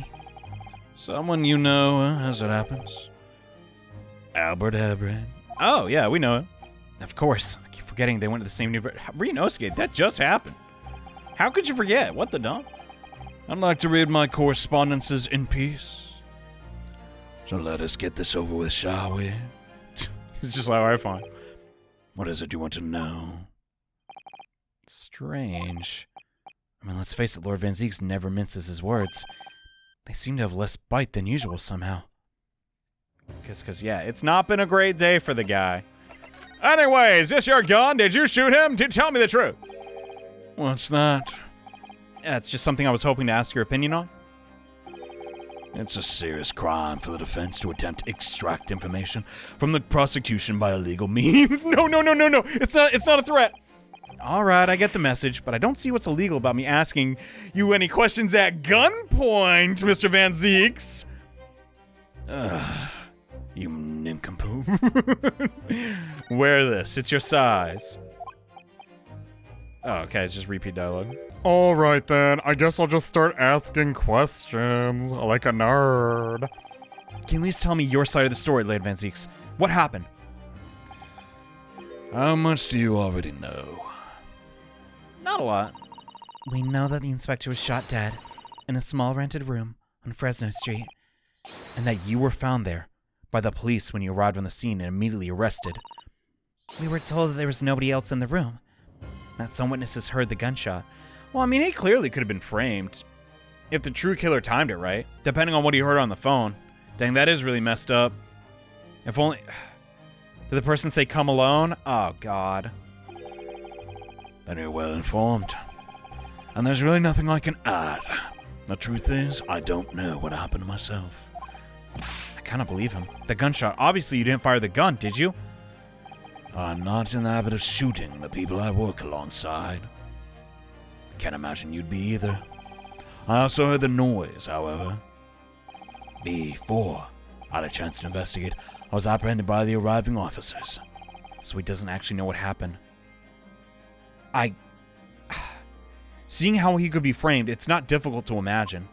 Someone you know, as it happens. Albert Abraham. Oh, yeah, we know it. Of course. I keep forgetting they went to the same Renoskate, that just happened. How could you forget? What the dump? I'd like to read my correspondences in peace. So let us get this over with, shall we? It's just like, alright, fine. What is it you want to know? Strange. I mean, let's face it, Lord Van Zieks never minces his words. They seem to have less bite than usual somehow. Because, yeah, it's not been a great day for the guy. Anyway, is this your gun? Did you shoot him? Tell me the truth. What's that? Yeah, it's just something I was hoping to ask your opinion on. It's a serious crime for the defense to attempt to extract information from the prosecution by illegal means. No. It's not a threat. All right, I get the message, but I don't see what's illegal about me asking you any questions at gunpoint, Mr. Van Zieks. You nincompoop. Wear this. It's your size. Oh, okay. It's just repeat dialogue. All right then, I guess I'll just start asking questions like a nerd. Can you at least tell me your side of the story, Lord Van Zieks? What happened? How much do you already know? Not a lot. We know that the inspector was shot dead in a small rented room on Fresno Street. And that you were found there by the police when you arrived on the scene and immediately arrested. We were told that there was nobody else in the room. That some witnesses heard the gunshot. Well, I mean, he clearly could have been framed if the true killer timed it right, depending on what he heard on the phone. Dang, that is really messed up. If only... Did the person say come alone? Oh, God. Then you're well informed. And there's really nothing I can add. The truth is, I don't know what happened to myself. I kind of believe him. The gunshot. Obviously, you didn't fire the gun, did you? I'm not in the habit of shooting the people I work alongside. Can't imagine you'd be either. I also heard the noise, however. Before I had a chance to investigate, I was apprehended by the arriving officers. So he doesn't actually know what happened. Seeing how he could be framed, it's not difficult to imagine.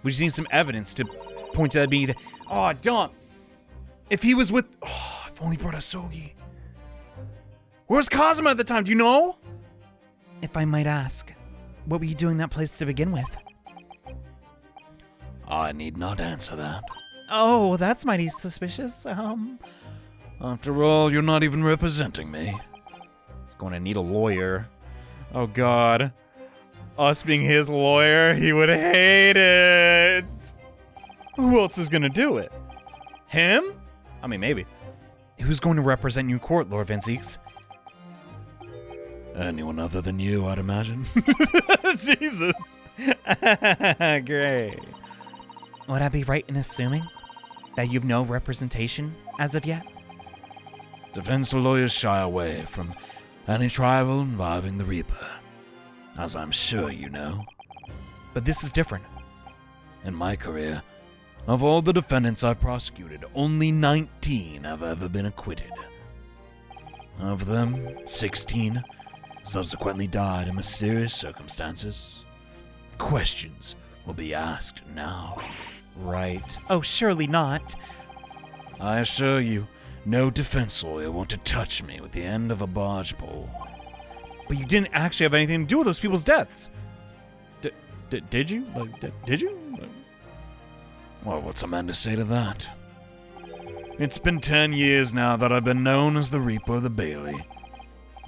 We just need some evidence to point to that being the... Oh, don't. If he was with... Oh, if only brought a Sogi. Where was Cosmo at the time? Do you know? If I might ask, what were you doing in that place to begin with? I need not answer that. Oh, that's mighty suspicious. After all, you're not even representing me. He's going to need a lawyer. Oh, God. Us being his lawyer, he would hate it. Who else is going to do it? Him? I mean, maybe. Who's going to represent you in court, Lord Van Zieks? Anyone other than you, I'd imagine. Jesus. Great. Would I be right in assuming that you've no representation as of yet? Defense lawyers shy away from any trial involving the Reaper, as I'm sure you know. But this is different. In my career, of all the defendants I've prosecuted, only 19 have ever been acquitted. Of them, 16 subsequently died in mysterious circumstances. Questions will be asked now. Right. Oh, surely not. I assure you, no defense lawyer want to touch me with the end of a barge pole. But you didn't actually have anything to do with those people's deaths. Did you? Did you? Well, what's a man to say to that? It's been 10 years now that I've been known as the Reaper of the Bailey.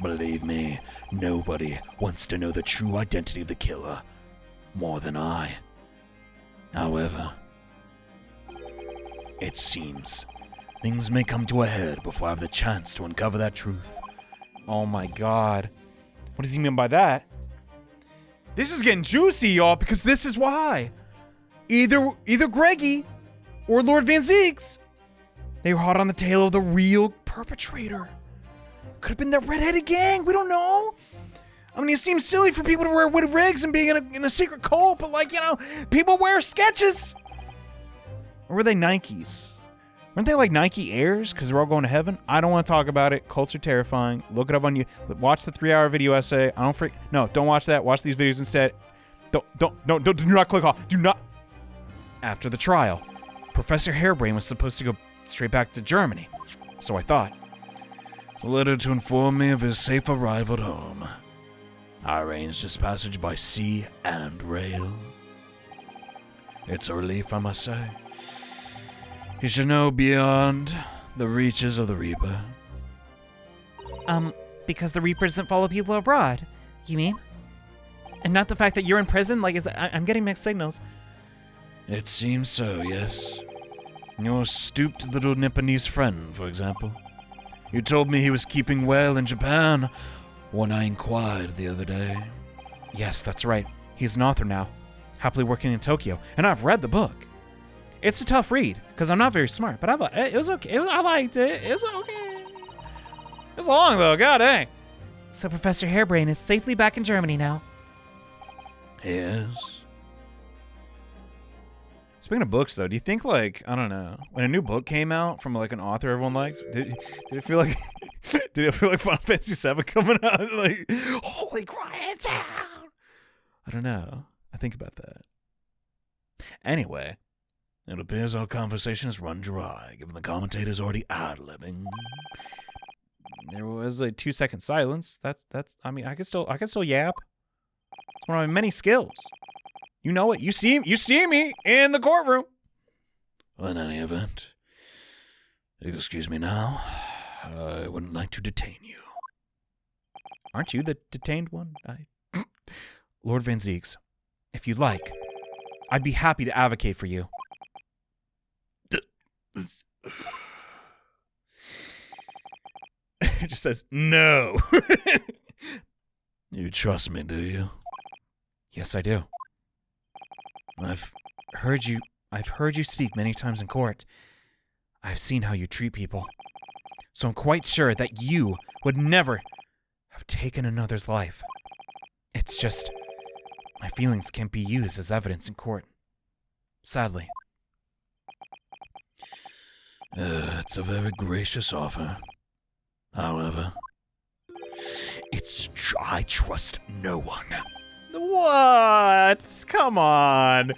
Believe me, nobody wants to know the true identity of the killer more than I. However, it seems things may come to a head before I have the chance to uncover that truth. Oh my God. What does he mean by that? This is getting juicy, y'all, because this is why. Either Greggy or Lord Van Zieks, they were hot on the tail of the real perpetrator. Could have been the redheaded gang. We don't know. I mean, it seems silly for people to wear wooden rigs and being in a secret cult, but like, you know, people wear sketches. Or were they Nikes? Weren't they like Nike Airs because they're all going to heaven? I don't want to talk about it. Cults are terrifying. Look it up on you. Watch the 3-hour video essay. No, don't watch that. Watch these videos instead. Do not click off. Do not. After the trial, Professor Hairbrain was supposed to go straight back to Germany. So I thought. A letter to inform me of his safe arrival at home. I arranged his passage by sea and rail. It's a relief, I must say. He should know beyond the reaches of the Reaper. Because the Reaper doesn't follow people abroad, you mean? And not the fact that you're in prison? Like, I'm getting mixed signals. It seems so, yes. Your stooped little Nipponese friend, for example. You told me he was keeping well in Japan when I inquired the other day. Yes, that's right. He's an author now, happily working in Tokyo, and I've read the book. It's a tough read, because I'm not very smart, but it was okay. I liked it. It was okay. It's long, though. God dang. So Professor Hairbrain is safely back in Germany now. Yes. It's Speaking of books, though, do you think, like, I don't know, when a new book came out from, like, an author everyone likes, did it feel like, did it feel like Final Fantasy VII coming out? Like, holy crap, it's out! I don't know. I think about that. Anyway, It appears our conversation has run dry, given the commentator's already ad-libbing. there was a 2-second silence. That's. I mean, I can still yap. It's one of my many skills. You know it. You see me in the courtroom. In any event, excuse me now. I wouldn't like to detain you. Aren't you the detained one? Lord Van Zieks, if you'd like, I'd be happy to advocate for you. It just says no. You trust me, do you? Yes, I do. I've heard you speak many times in court. I've seen how you treat people. So I'm quite sure that you would never have taken another's life. It's just, my feelings can't be used as evidence in court. Sadly. It's a very gracious offer. However, I trust no one. What? Come on.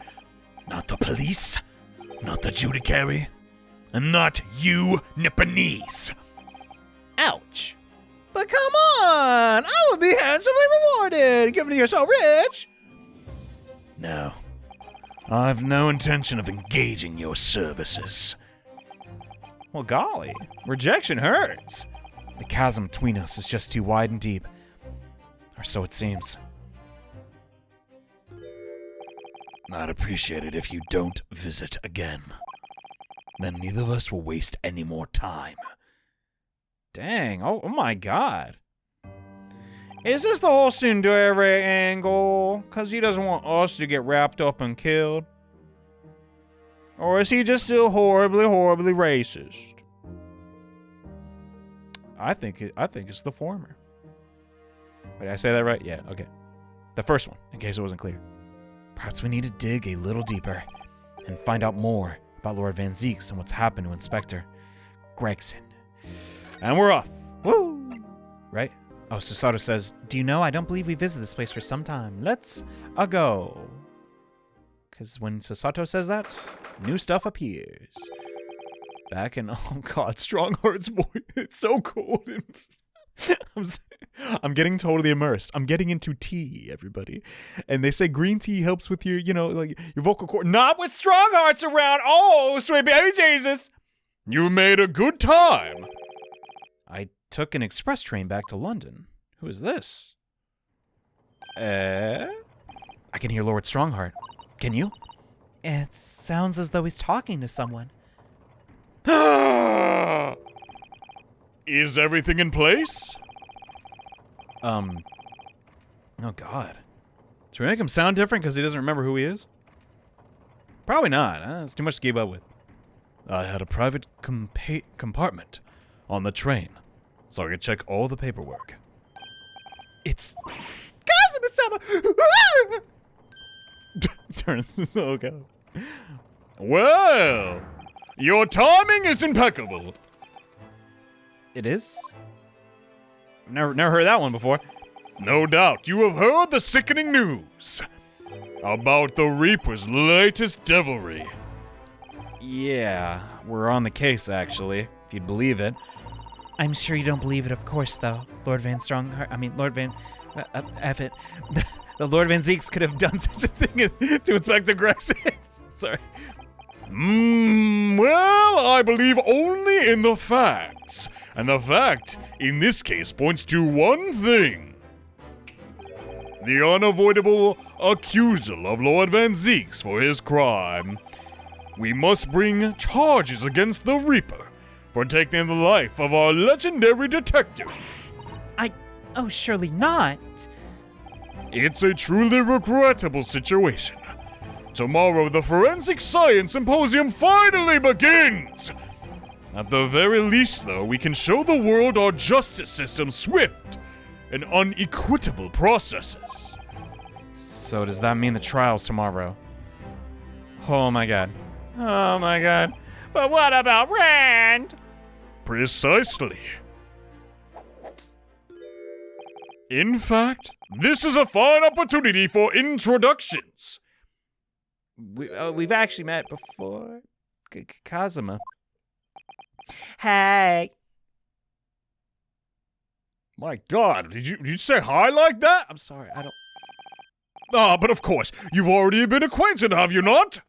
Not the police, not the judiciary, and not you Nipponese. Ouch. But come on! I would be handsomely rewarded, given you're so rich! No, I've no intention of engaging your services. Well, golly, rejection hurts. The chasm between us is just too wide and deep. Or so it seems. I'd appreciate it if you don't visit again. Then neither of us will waste any more time. Dang, oh my god. Is this the whole tsundere angle? Because he doesn't want us to get wrapped up and killed? Or is he just still horribly, horribly racist? I think it's the former. Wait, did I say that right? Yeah, okay. The first one, in case it wasn't clear. Perhaps we need to dig a little deeper and find out more about Lord Van Zieks and what's happened to Inspector Gregson. And we're off. Woo! Right? Oh, Susato says, do you know, I don't believe we visited this place for some time. Let's go. Because when Susato says that, new stuff appears. Back in, oh god, Strongheart's voice. It's so cold. I'm getting totally immersed. I'm getting into tea, everybody. And they say green tea helps with your, like your vocal cord. Not with Strongheart's around. Oh, sweet baby Jesus. You made a good time. I took an express train back to London. Who is this? I can hear Lord Strongheart. Can you? It sounds as though he's talking to someone. Is everything in place? Oh god. Should we make him sound different because he doesn't remember who he is? Probably not. It's too much to keep up with. I had a private compartment on the train, so I could check all the paperwork. It's Kazuma-sama! Turns. Oh god. Well, your timing is impeccable. It is? Never heard that one before. No doubt you have heard the sickening news about the Reaper's latest devilry. Yeah, we're on the case, actually, if you'd believe it. I'm sure you don't believe it, of course, though. Lord Van F it. The Lord Van Zieks could have done such a thing to Inspector Gregson. Sorry. Well, I believe only in the facts. And the fact, in this case, points to one thing. The unavoidable accusal of Lord Van Zieks for his crime. We must bring charges against the Reaper for taking the life of our legendary detective. Oh, surely not. It's a truly regrettable situation. Tomorrow, the Forensic Science Symposium finally begins! At the very least, though, we can show the world our justice system's swift and unequitable processes. So does that mean the trial's tomorrow? Oh my god. Oh my god. But what about Rand? Precisely. In fact, this is a fine opportunity for introductions. We've actually met before. Kazuma. Hey. My God, did you say hi like that? I'm sorry, I don't... Ah, but of course, you've already been acquainted, have you not?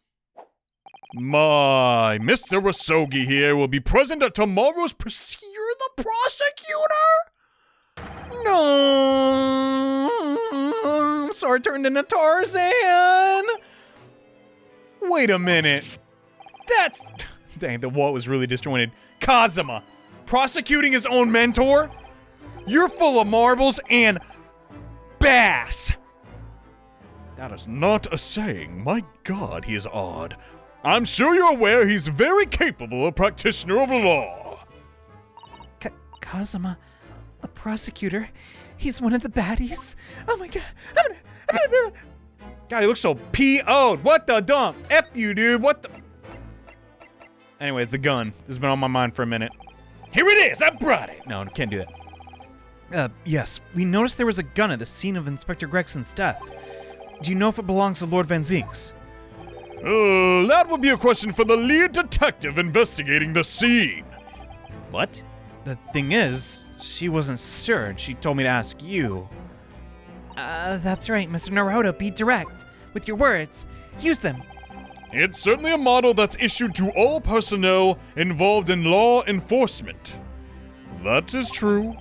My Mr. Rasogi here will be present at tomorrow's You're the prosecutor? No! Sword turned into Tarzan! Wait a minute. That's... Dang, the what was really disjointed. Kazuma, prosecuting his own mentor? You're full of marbles and bass. That is not a saying. My God, he is odd. I'm sure you're aware he's very capable a practitioner of law. Kazuma, a prosecutor. He's one of the baddies. Oh my god. God, he looks so P.O.'d. What the dump? F you, dude. What the... Anyway, the gun. This has been on my mind for a minute. Here it is. I brought it. No, can't do that. Yes. We noticed there was a gun at the scene of Inspector Gregson's death. Do you know if it belongs to Lord Van Zieks? That would be a question for the lead detective investigating the scene. What? The thing is, she wasn't sure, and she told me to ask you. That's right, Mr. Naruto. Be direct with your words. Use them. It's certainly a model that's issued to all personnel involved in law enforcement. That is true.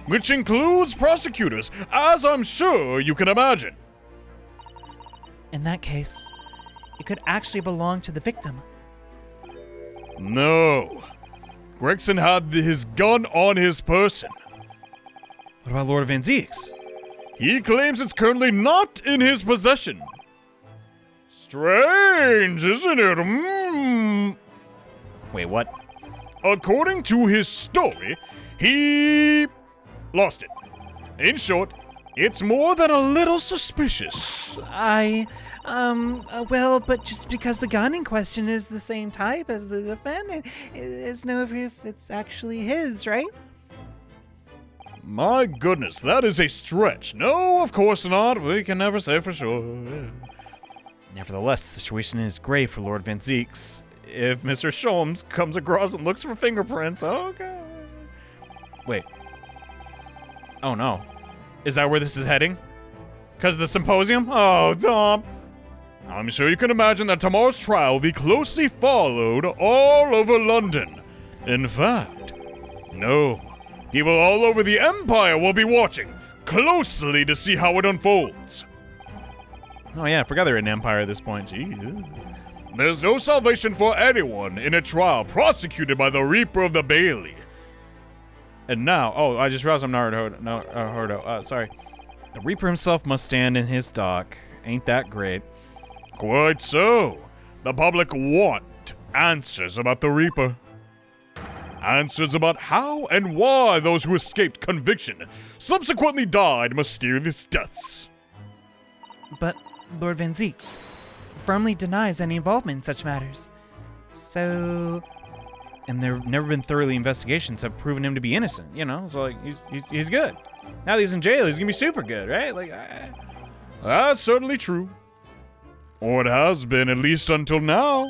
Which includes prosecutors, as I'm sure you can imagine. In that case, it could actually belong to the victim. No. Gregson had his gun on his person. What about Lord Van Zieks? He claims it's currently not in his possession. Strange, isn't it? Wait, what? According to his story, he lost it. In short, it's more than a little suspicious. Well, but just because the gun in question is the same type as the defendant, is no proof it's actually his, right? My goodness, that is a stretch. No, of course not. We can never say for sure. Nevertheless, the situation is grave for Lord Van Zieks. If Mr. Sholmes comes across and looks for fingerprints, okay. Wait. Oh no. Is that where this is heading? Because of the symposium? Oh, Tom. I'm sure you can imagine that tomorrow's trial will be closely followed all over London. In fact, no. People all over the Empire will be watching closely to see how it unfolds. Oh yeah, I forgot they're in Empire at this point. Jeez. There's no salvation for anyone in a trial prosecuted by the Reaper of the Bailey. And now, oh, I just realized I'm Naruto. Sorry. The Reaper himself must stand in his dock. Ain't that great? Quite so. The public want answers about the Reaper. Answers about how and why those who escaped conviction subsequently died mysterious deaths. But Lord Van Zieks firmly denies any involvement in such matters. So... And there have never been thoroughly investigations have proven him to be innocent, you know? So, like, he's good. Now that he's in jail, he's gonna be super good, right? Like, That's certainly true. Or it has been, at least until now.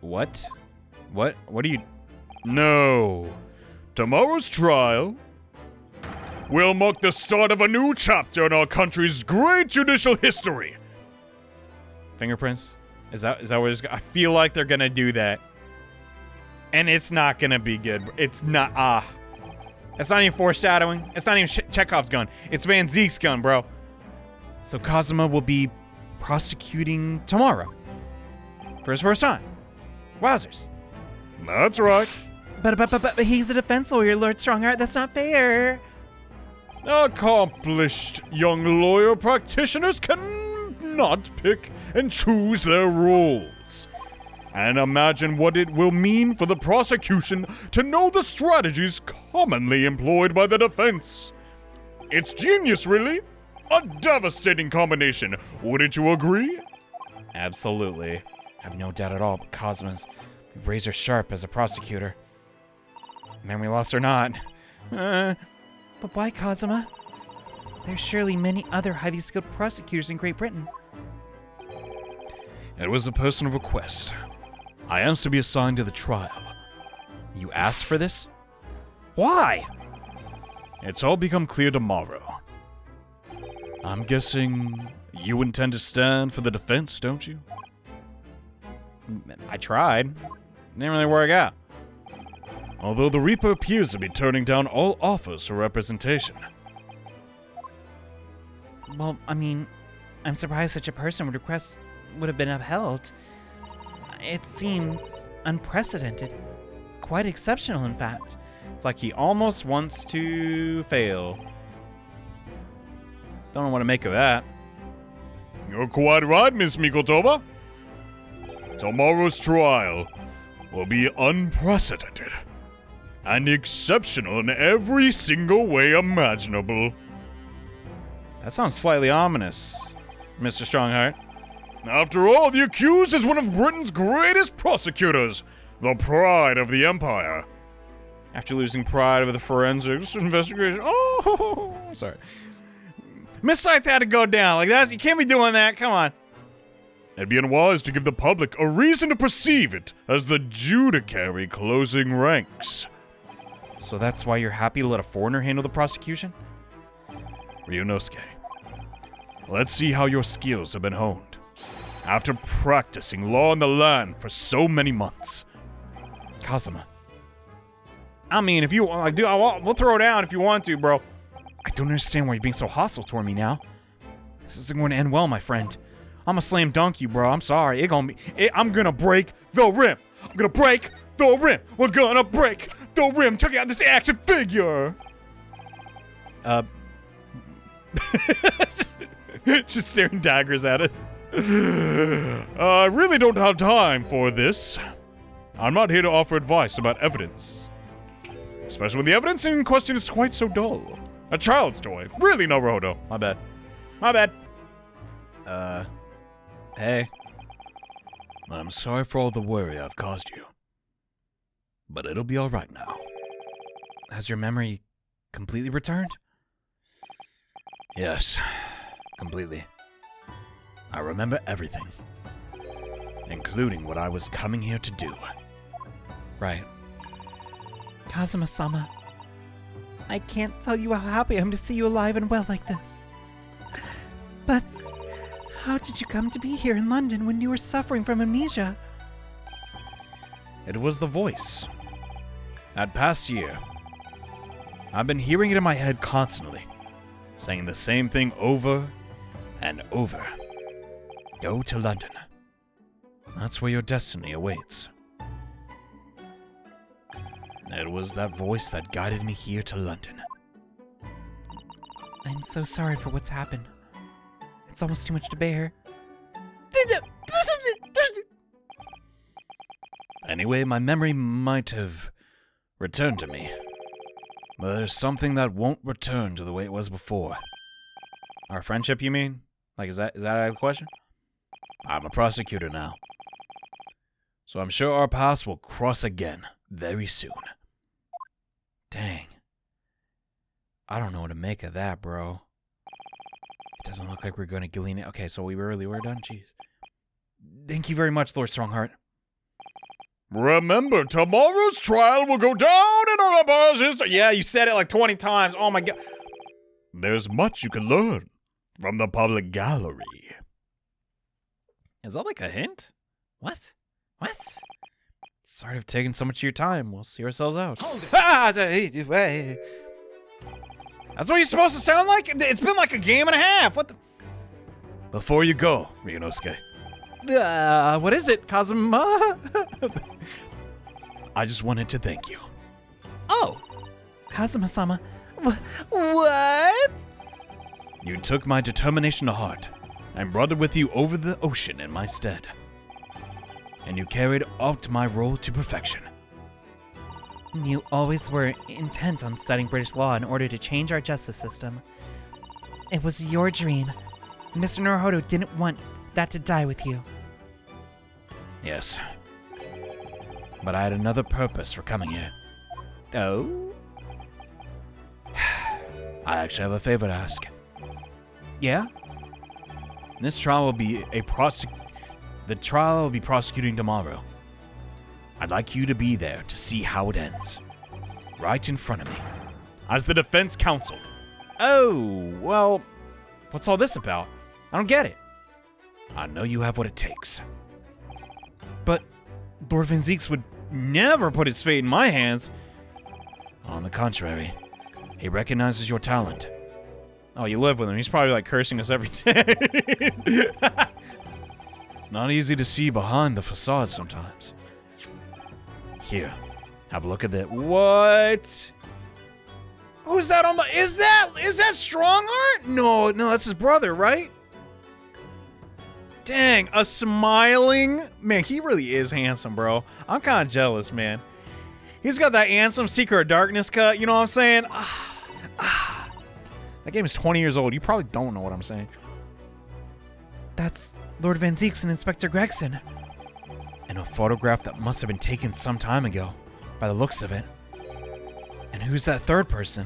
What? What do you... No. Tomorrow's trial will mark the start of a new chapter in our country's great judicial history. Fingerprints? Is that what it's... I feel like they're gonna do that. And it's not gonna be good. It's not, It's not even foreshadowing. It's not even Chekhov's gun. It's Van Zieks' gun, bro. So Kazuma will be prosecuting tomorrow. For his first time. Wowzers. That's right. But he's a defense lawyer, Lord Stronghart. That's not fair. Accomplished young lawyer practitioners cannot pick and choose their roles. And imagine what it will mean for the prosecution to know the strategies commonly employed by the defense. It's genius, really. A devastating combination, wouldn't you agree? Absolutely. I have no doubt at all, but Kazuma's razor sharp as a prosecutor. Memory loss or not. But why Kazuma? There's surely many other highly skilled prosecutors in Great Britain. It was a personal request. I asked to be assigned to the trial. You asked for this? Why? It's all become clear tomorrow. I'm guessing you intend to stand for the defense, don't you? I tried. Didn't really work out. Although the Reaper appears to be turning down all offers for representation. Well, I mean, I'm surprised such a person would have been upheld. It seems unprecedented. Quite exceptional, in fact. It's like he almost wants to fail. Don't know what to make of that. You're quite right, Miss Mikotoba. Tomorrow's trial will be unprecedented and exceptional in every single way imaginable. That sounds slightly ominous, Mr. Strongheart. After all, the accused is one of Britain's greatest prosecutors, the pride of the empire. After losing pride over the forensics investigation. Oh, sorry. Miss Scythe had to go down. Like that, you can't be doing that. Come on. It'd be unwise to give the public a reason to perceive it as the judiciary closing ranks. So that's why you're happy to let a foreigner handle the prosecution? Ryunosuke, let's see how your skills have been honed. After practicing law in the land for so many months. Kazuma. I mean, if you like, we'll throw down if you want to, bro. I don't understand why you're being so hostile toward me now. This isn't going to end well, my friend. I'm gonna slam dunk you, bro. I'm sorry. I'm gonna break the rim. I'm gonna break the rim. We're gonna break the rim. Check out this action figure. Just staring daggers at us. I really don't have time for this. I'm not here to offer advice about evidence. Especially when the evidence in question is quite so dull. A child's toy. Really, no Rodo. My bad. My bad. Hey. I'm sorry for all the worry I've caused you. But it'll be alright now. Has your memory completely returned? Yes. Completely. I remember everything. Including what I was coming here to do. Right. Kazuma-sama, I can't tell you how happy I'm to see you alive and well like this. But how did you come to be here in London when you were suffering from amnesia? It was the voice. That past year, I've been hearing it in my head constantly, saying the same thing over and over. Go to London. That's where your destiny awaits. It was that voice that guided me here to London. I'm so sorry for what's happened. It's almost too much to bear. Anyway, my memory might have returned to me. But there's something that won't return to the way it was before. Our friendship, you mean? Like, is that a question? I'm a prosecutor now. So I'm sure our paths will cross again very soon. Dang. I don't know what to make of that, bro. It doesn't look like we're going to glean it. Okay, so we really were done? Jeez. Thank you very much, Lord Strongheart. Remember, tomorrow's trial will go down in our empire's history. Yeah, you said it like 20 times. Oh my god. There's much you can learn from the public gallery. Is that like a hint? What? Sorry for taking so much of your time. We'll see ourselves out. That's what you're supposed to sound like? It's been like a game and a half. What the? Before you go, Ryunosuke. What is it, Kazuma? I just wanted to thank you. Oh! Kazuma-sama, what? You took my determination to heart and brought it with you over the ocean in my stead. And you carried out my role to perfection. You always were intent on studying British law in order to change our justice system. It was your dream. Mr. Naruhodo didn't want that to die with you. Yes. But I had another purpose for coming here. Oh? I actually have a favor to ask. Yeah? This trial will be the trial will be prosecuting tomorrow. I'd like you to be there to see how it ends. Right in front of me. As the defense counsel. Oh, well, what's all this about? I don't get it. I know you have what it takes. But Lord Van Zieks would never put his fate in my hands. On the contrary, he recognizes your talent. Oh, you live with him. He's probably like cursing us every day. It's not easy to see behind the facade sometimes. Here, have a look at that. What? Who's that on the... Is that Strongheart? No, that's his brother, right? Dang, a smiling... Man, he really is handsome, bro. I'm kind of jealous, man. He's got that handsome Secret of Darkness cut, you know what I'm saying? That game is 20 years old. You probably don't know what I'm saying. That's Lord Van Zieks and Inspector Gregson. And a photograph that must have been taken some time ago, by the looks of it. And who's that third person?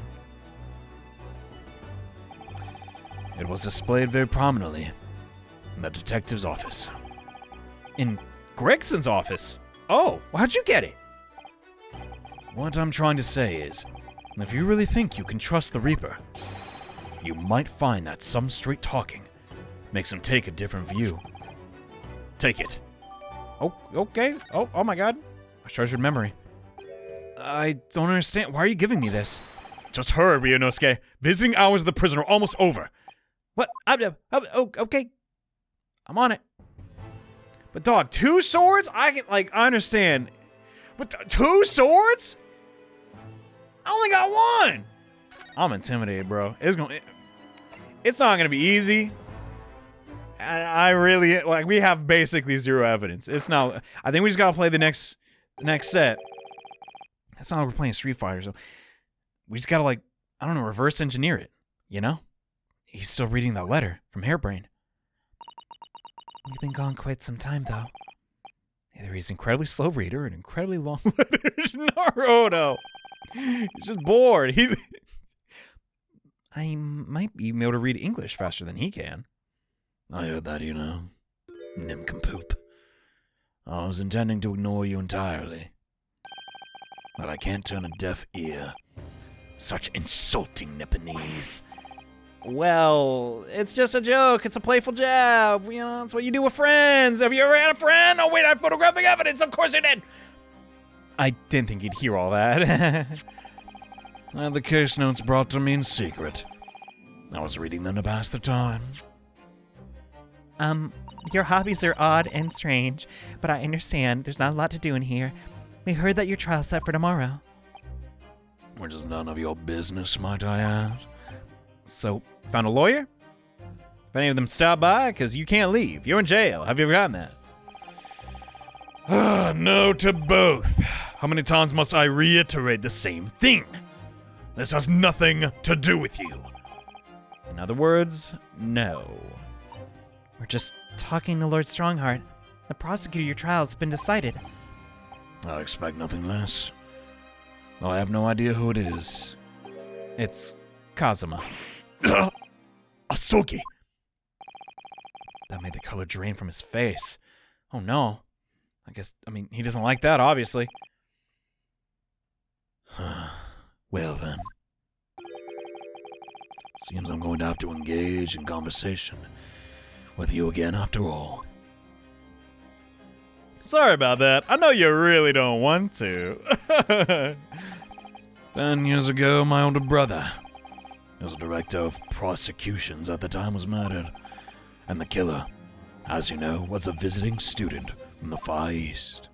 It was displayed very prominently in the detective's office. In Gregson's office? Oh, how'd you get it? What I'm trying to say is, if you really think you can trust the Reaper, you might find that some straight talking makes him take a different view. Take it. Oh, okay. Oh my god. I treasured memory. I don't understand. Why are you giving me this? Just hurry, Ryunosuke. Visiting hours of the prison are almost over. What? Okay. I'm on it. But dog, 2 swords? I understand. But 2 swords? I only got 1. I'm intimidated, bro. It's not gonna be easy. I really we have basically 0 evidence. It's not. I think we just gotta play the next set. That's not like we're playing Street Fighter, so we just gotta I don't know, reverse engineer it. You know? He's still reading that letter from Hairbrain. You've been gone quite some time, though. Either he's an incredibly slow reader or an incredibly long letter. Naruto. He's just bored. I might be able to read English faster than he can. I heard that, nincompoop. I was intending to ignore you entirely. But I can't turn a deaf ear. Such insulting Nipponese. Well, it's just a joke. It's a playful jab. You know, it's what you do with friends. Have you ever had a friend? Oh, wait, I have photographic evidence. Of course you did. I didn't think you'd hear all that. I had the case notes brought to me in secret. I was reading them to pass the time. Your hobbies are odd and strange, but I understand there's not a lot to do in here. We heard that your trial's set for tomorrow. Which is none of your business, might I add. So, found a lawyer? If any of them stop by, because you can't leave. You're in jail. Have you forgotten that? No to both. How many times must I reiterate the same thing? This has nothing to do with you. In other words, no. We're just talking to Lord Strongheart. The prosecutor of your trial has been decided. I expect nothing less. Though I have no idea who it is. It's Kazuma. Asogi! That made the color drain from his face. Oh no. He doesn't like that, obviously. Well then. Seems I'm going to have to engage in conversation with you again after all. Sorry about that. I know you really don't want to. 10 years ago, my older brother, as a director of prosecutions at the time, was murdered. And the killer, as you know, was a visiting student from the Far East.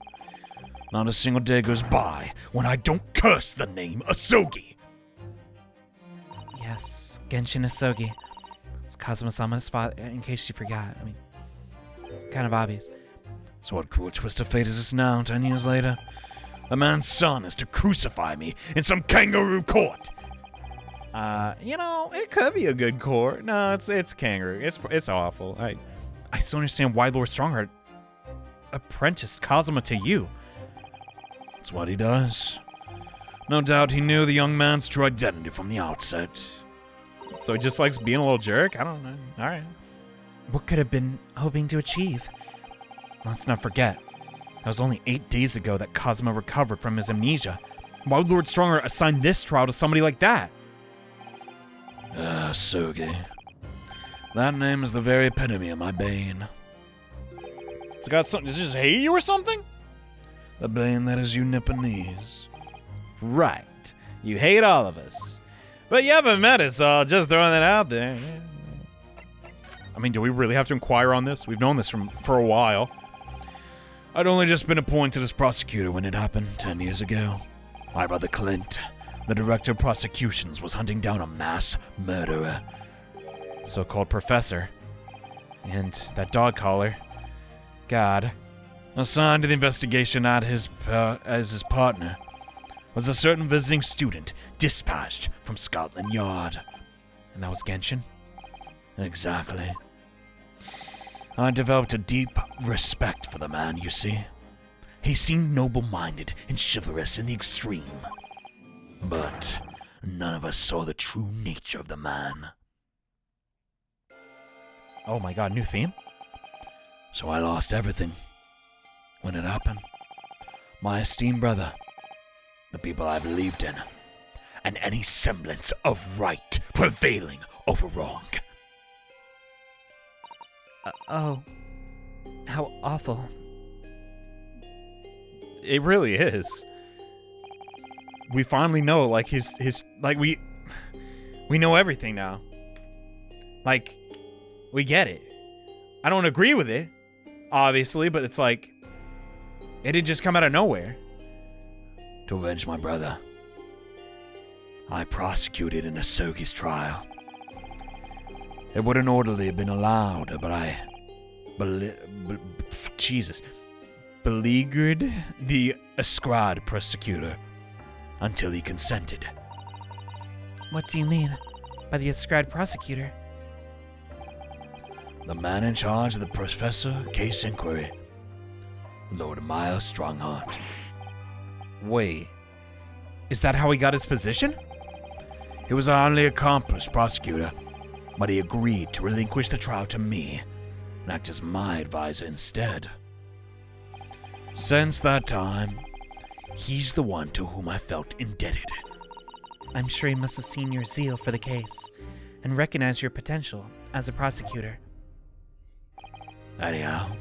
Not a single day goes by when I don't curse the name Asogi. Yes, Genshin Asogi. It's Kazuma-sama's father, in case you forgot. It's kind of obvious. So what cruel twist of fate is this now, 10 years later? The man's son is to crucify me in some kangaroo court. It could be a good court. No, it's kangaroo. It's awful. I still understand why Lord Strongheart apprenticed Kazuma to you. That's what he does. No doubt he knew the young man's true identity from the outset. So he just likes being a little jerk? I don't know. All right. What could have been hoping to achieve? Let's not forget, it was only 8 days ago that Kazuma recovered from his amnesia. Why would Lord Stronger assign this trial to somebody like that? Sogi. That name is the very epitome of my bane. It's got something. Does it just hate you or something? The bane that is you Nipponese. Right. You hate all of us. But you haven't met us, so just throwing that out there. I mean, do we really have to inquire on this? We've known this for a while. I'd only just been appointed as prosecutor when it happened 10 years ago. My brother Clint, the director of prosecutions, was hunting down a mass murderer. So-called professor. And that dog collar. God. Assigned to the investigation as his partner was a certain visiting student dispatched from Scotland Yard. And that was Genshin? Exactly. I developed a deep respect for the man, you see. He seemed noble-minded and chivalrous in the extreme. But none of us saw the true nature of the man. Oh my god, new theme? So I lost everything. When it happened, my esteemed brother, the people I believed in, and any semblance of right prevailing over wrong. Oh, how awful. It really is. We finally know, like, his like, we know everything now. Like, we get it. I don't agree with it, obviously, but it's like, it didn't just come out of nowhere. To avenge my brother, I prosecuted in a Sogi's trial. It wouldn't orderly have been allowed, but I beleaguered the Escrad prosecutor until he consented. What do you mean by the Escrad prosecutor? The man in charge of the Professor Case Inquiry, Lord Miles Strongheart. Wait, is that how he got his position? He was a highly accomplished prosecutor, but he agreed to relinquish the trial to me and act as my advisor instead. Since that time, he's the one to whom I felt indebted. I'm sure he must have seen your zeal for the case and recognized your potential as a prosecutor. Anyhow,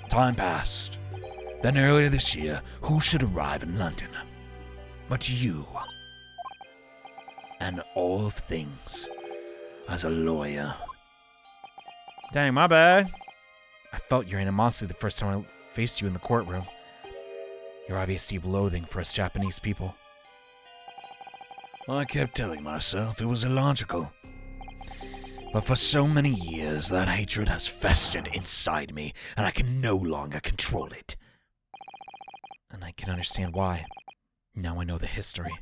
time passed. Then earlier this year, who should arrive in London but you? And all of things, as a lawyer. Dang, my bad. I felt your animosity the first time I faced you in the courtroom. Your obvious deep loathing for us Japanese people. I kept telling myself it was illogical. But for so many years, that hatred has festered inside me, and I can no longer control it. And I can understand why. Now I know the history.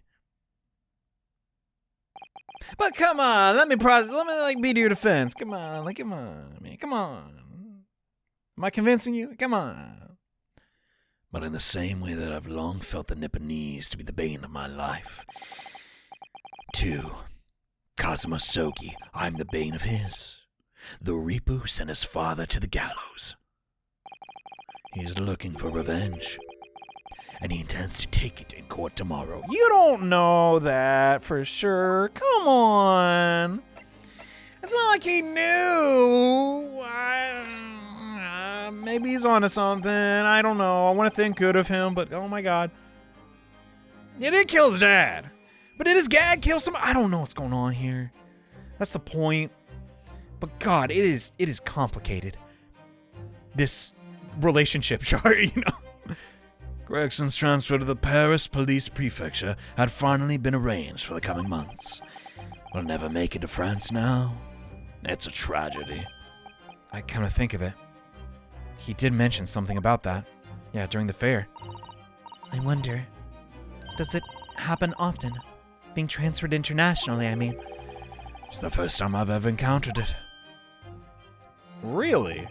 But come on, let me be to your defense. Come on, come on. Am I convincing you? Come on. But in the same way that I've long felt the Nipponese to be the bane of my life, to Kazuma Sogi, I'm the bane of his. The Reaper who sent his father to the gallows. He's looking for revenge, and he intends to take it in court tomorrow. You don't know that for sure. Come on. It's not like he knew. Maybe he's onto something. I don't know. I want to think good of him, but oh my god. He did kill his dad. But did his dad kill somebody? I don't know what's going on here. That's the point. But god, it is complicated. This relationship chart, you know. Gregson's transfer to the Paris police prefecture had finally been arranged for the coming months. We'll never make it to France now. It's a tragedy. I kind of think of it. He did mention something about that. Yeah, during the fair. I wonder, does it happen often? Being transferred internationally, I mean. It's the first time I've ever encountered it. Really?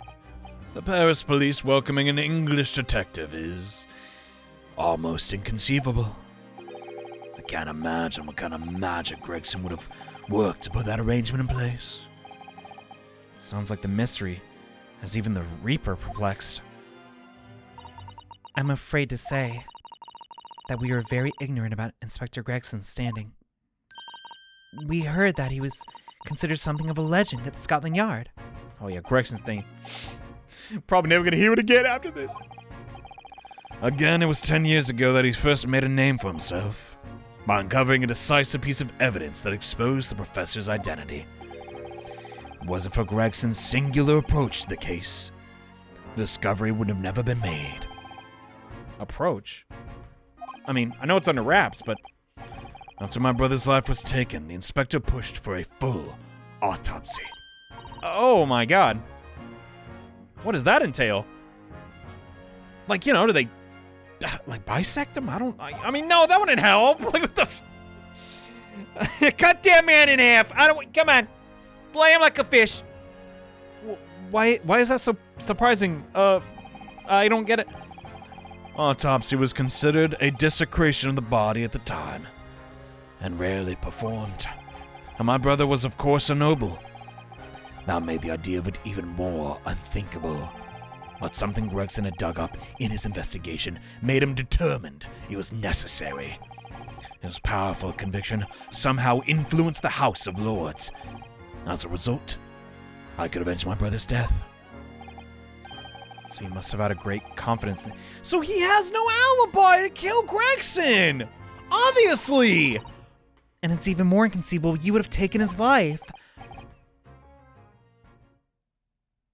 The Paris police welcoming an English detective is almost inconceivable. I can't imagine what kind of magic Gregson would have worked to put that arrangement in place. It sounds like the mystery has even the Reaper perplexed. I'm afraid to say that we were very ignorant about Inspector Gregson's standing. We heard that he was considered something of a legend at the Scotland Yard. Oh yeah, Gregson's thing. Probably never gonna hear it again after this. Again, it was 10 years ago that he first made a name for himself by uncovering a decisive piece of evidence that exposed the professor's identity. If it wasn't for Gregson's singular approach to the case, the discovery would have never been made. Approach? I mean, I know it's under wraps, but After my brother's life was taken, the inspector pushed for a full autopsy. oh my god. What does that entail? Like, you know, do they like bisect him? I mean, no, that wouldn't help. Like, what the cut that man in half. Come on. Play him like a fish. Why is that so surprising? I don't get it. Autopsy was considered a desecration of the body at the time, and rarely performed. And my brother was, of course, a noble. That made the idea of it even more unthinkable. But something Gregson had dug up in his investigation made him determined it was necessary. His powerful conviction somehow influenced the House of Lords. As a result, I could avenge my brother's death. So he must have had a great confidence. So he has no alibi to kill Gregson! Obviously! And it's even more inconceivable you would have taken his life.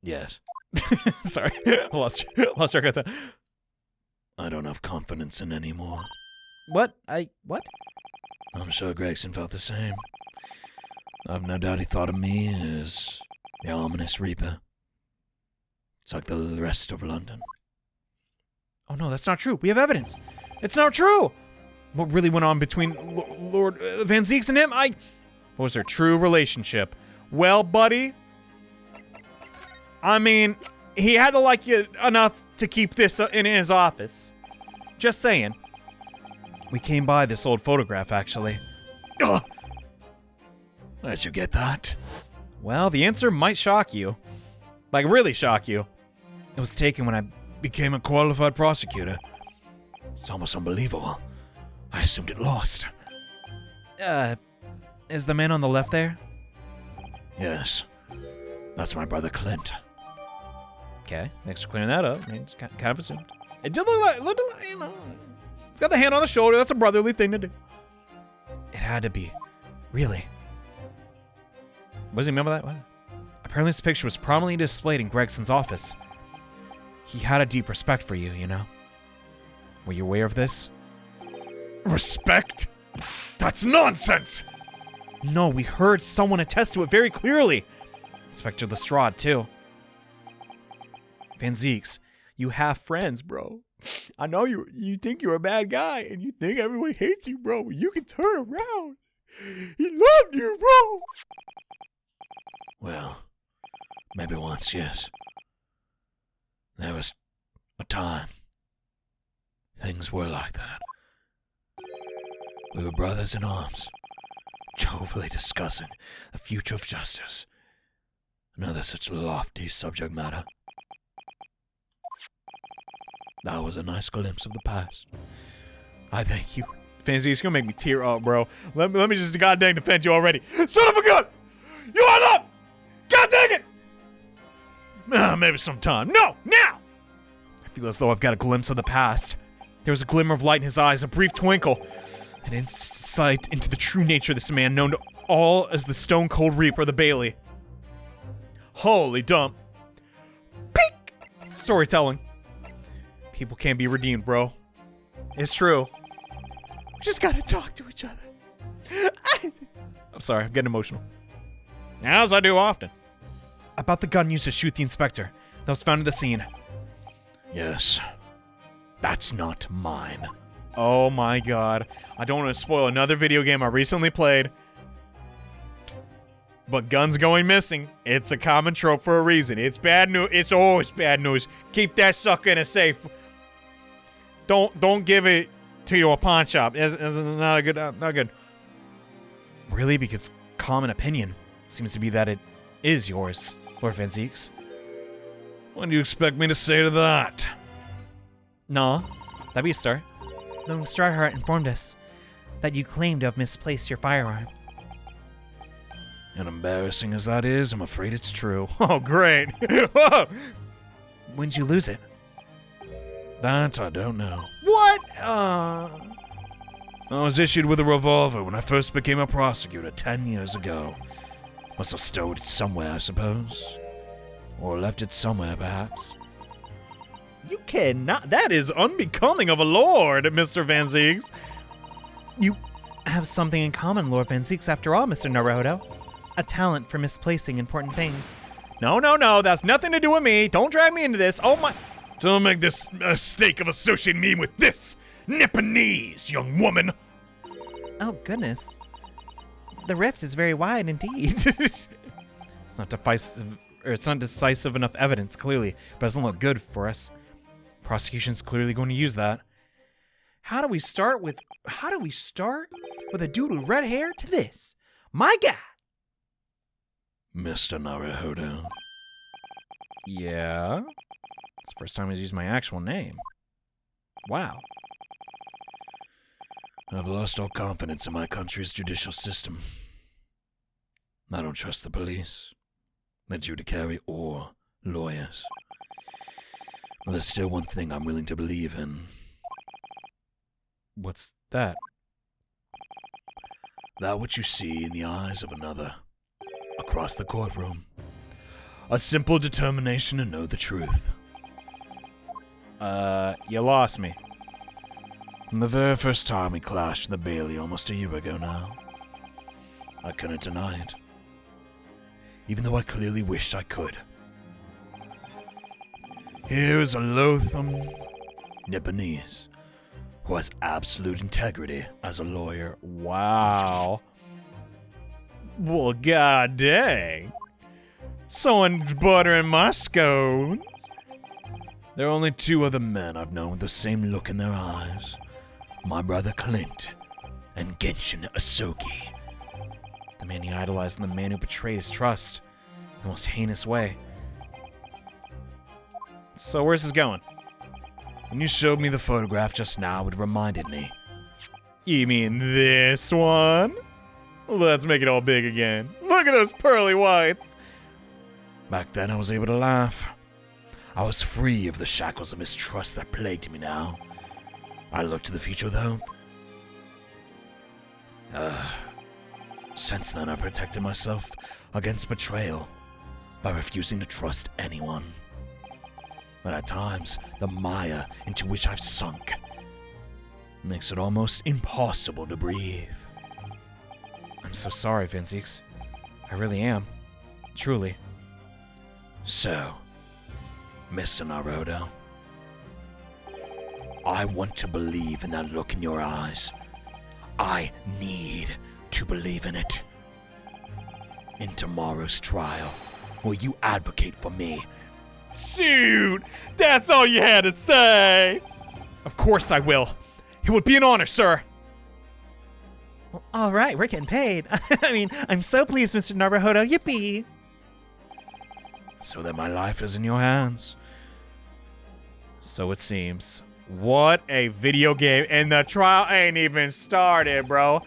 Yes, Sorry, lost track of time. I don't have confidence in anymore. What? What? I'm sure Gregson felt the same. I've no doubt he thought of me as the ominous Reaper. It's like the rest of London. Oh no, that's not true. We have evidence. It's not true. What really went on between Lord Van Zieks and him? What was their true relationship? Well, buddy, I mean, he had to like you enough to keep this in his office. Just saying. We came by this old photograph, actually. Ugh. Where'd you get that? Well, the answer might shock you. Like, really shock you. It was taken when I became a qualified prosecutor. It's almost unbelievable. I assumed it lost. Is the man on the left there? Yes. That's my brother Clint. Okay, thanks for clearing that up. I mean, it's kind of assumed. It did look like, you know, it's got the hand on the shoulder. That's a brotherly thing to do. It had to be. Really? Wasn't he remember that? What? Apparently this picture was prominently displayed in Gregson's office. He had a deep respect for you, you know? Were you aware of this? Respect? That's nonsense! No, we heard someone attest to it very clearly. Inspector Lestrade, too. Van Zieks, you have friends, bro. I know you think you're a bad guy, and you think everyone hates you, bro, but you can turn around. He loved you, bro. Well, maybe once, yes. There was a time. Things were like that. We were brothers in arms, jovially discussing the future of justice. Another such lofty subject matter. That was a nice glimpse of the past. I thank you. Fancy, it's gonna make me tear up, bro. Let me just goddamn defend you already. Son of a gun! You are not! God dang it! Maybe sometime. No! Now! I feel as though I've got a glimpse of the past. There was a glimmer of light in his eyes, a brief twinkle. An insight into the true nature of this man known to all as the Stone Cold Reaper, the Bailey. Holy dump. Peek! Storytelling. People can't be redeemed, bro. It's true. We just gotta talk to each other. I'm sorry, I'm getting emotional. As I do often. About the gun used to shoot the inspector that was found at the scene. Yes. That's not mine. Oh my god. I don't want to spoil another video game I recently played. But guns going missing, it's a common trope for a reason. It's bad news. It's always bad news. Keep that sucker in a safe. Don't give it to a pawn shop. It's not good. Really? Because common opinion seems to be that it is yours, Lord Van Zieks. What do you expect me to say to that? Nah, that'd be a start. Though Strahart informed us that you claimed to have misplaced your firearm. And embarrassing as that is, I'm afraid it's true. Oh, great. Whoa. When'd you lose it? That I don't know. What? I was issued with a revolver when I first became a prosecutor 10 years ago. Must have stowed it somewhere, I suppose. Or left it somewhere, perhaps. You cannot. That is unbecoming of a lord, Mr. Van Zieks. You have something in common, Lord Van Zieks, after all, Mr. Naruto. A talent for misplacing important things. No. That's nothing to do with me. Don't drag me into this. Oh, my. Don't make this mistake of associating me with this Nipponese, young woman. Oh, goodness. The rift is very wide indeed. It's not decisive enough evidence, clearly, but it doesn't look good for us. Prosecution's clearly going to use that. How do we start with a dude with red hair to this? My God! Mr. Naruto. Yeah? It's the first time he's used my actual name. Wow. I've lost all confidence in my country's judicial system. I don't trust the police, the judiciary, or lawyers. But there's still one thing I'm willing to believe in. What's that? That which you see in the eyes of another, across the courtroom. A simple determination to know the truth. You lost me. From the very first time we clashed in the Bailey almost a year ago now, I couldn't deny it. Even though I clearly wished I could. Here is a loathsome Nipponese who has absolute integrity as a lawyer. Wow. Well, god dang. Someone's buttering my scones. There are only two other men I've known with the same look in their eyes. My brother Clint and Genshin Asogi. The man he idolized and the man who betrayed his trust in the most heinous way. So where's this going? When you showed me the photograph just now, it reminded me. You mean this one? Let's make it all big again. Look at those pearly whites. Back then I was able to laugh. I was free of the shackles of mistrust that plagued me now. I looked to the future with hope. Since then I protected myself against betrayal by refusing to trust anyone. But at times, the mire into which I've sunk makes it almost impossible to breathe. I'm so sorry, Van Zieks. I really am. Truly. So, Mr. Naruto, I want to believe in that look in your eyes. I need to believe in it. In tomorrow's trial, will you advocate for me? Shoot! That's all you had to say! Of course I will. It would be an honor, sir. Well, all right, we're getting paid. I mean, I'm so pleased, Mr. Naruto. Yippee! So that my life is in your hands. So it seems. What a video game, and the trial ain't even started, bro.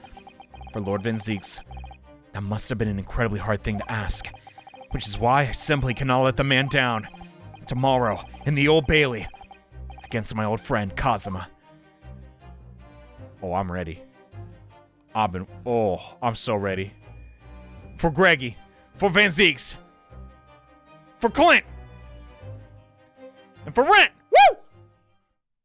For Lord Van Zieks, that must have been an incredibly hard thing to ask, which is why I simply cannot let the man down. Tomorrow, in the Old Bailey, against my old friend, Kazuma. Oh, I'm ready. I'm so ready. For Greggy, for Van Zieks, for Clint, and for Rent!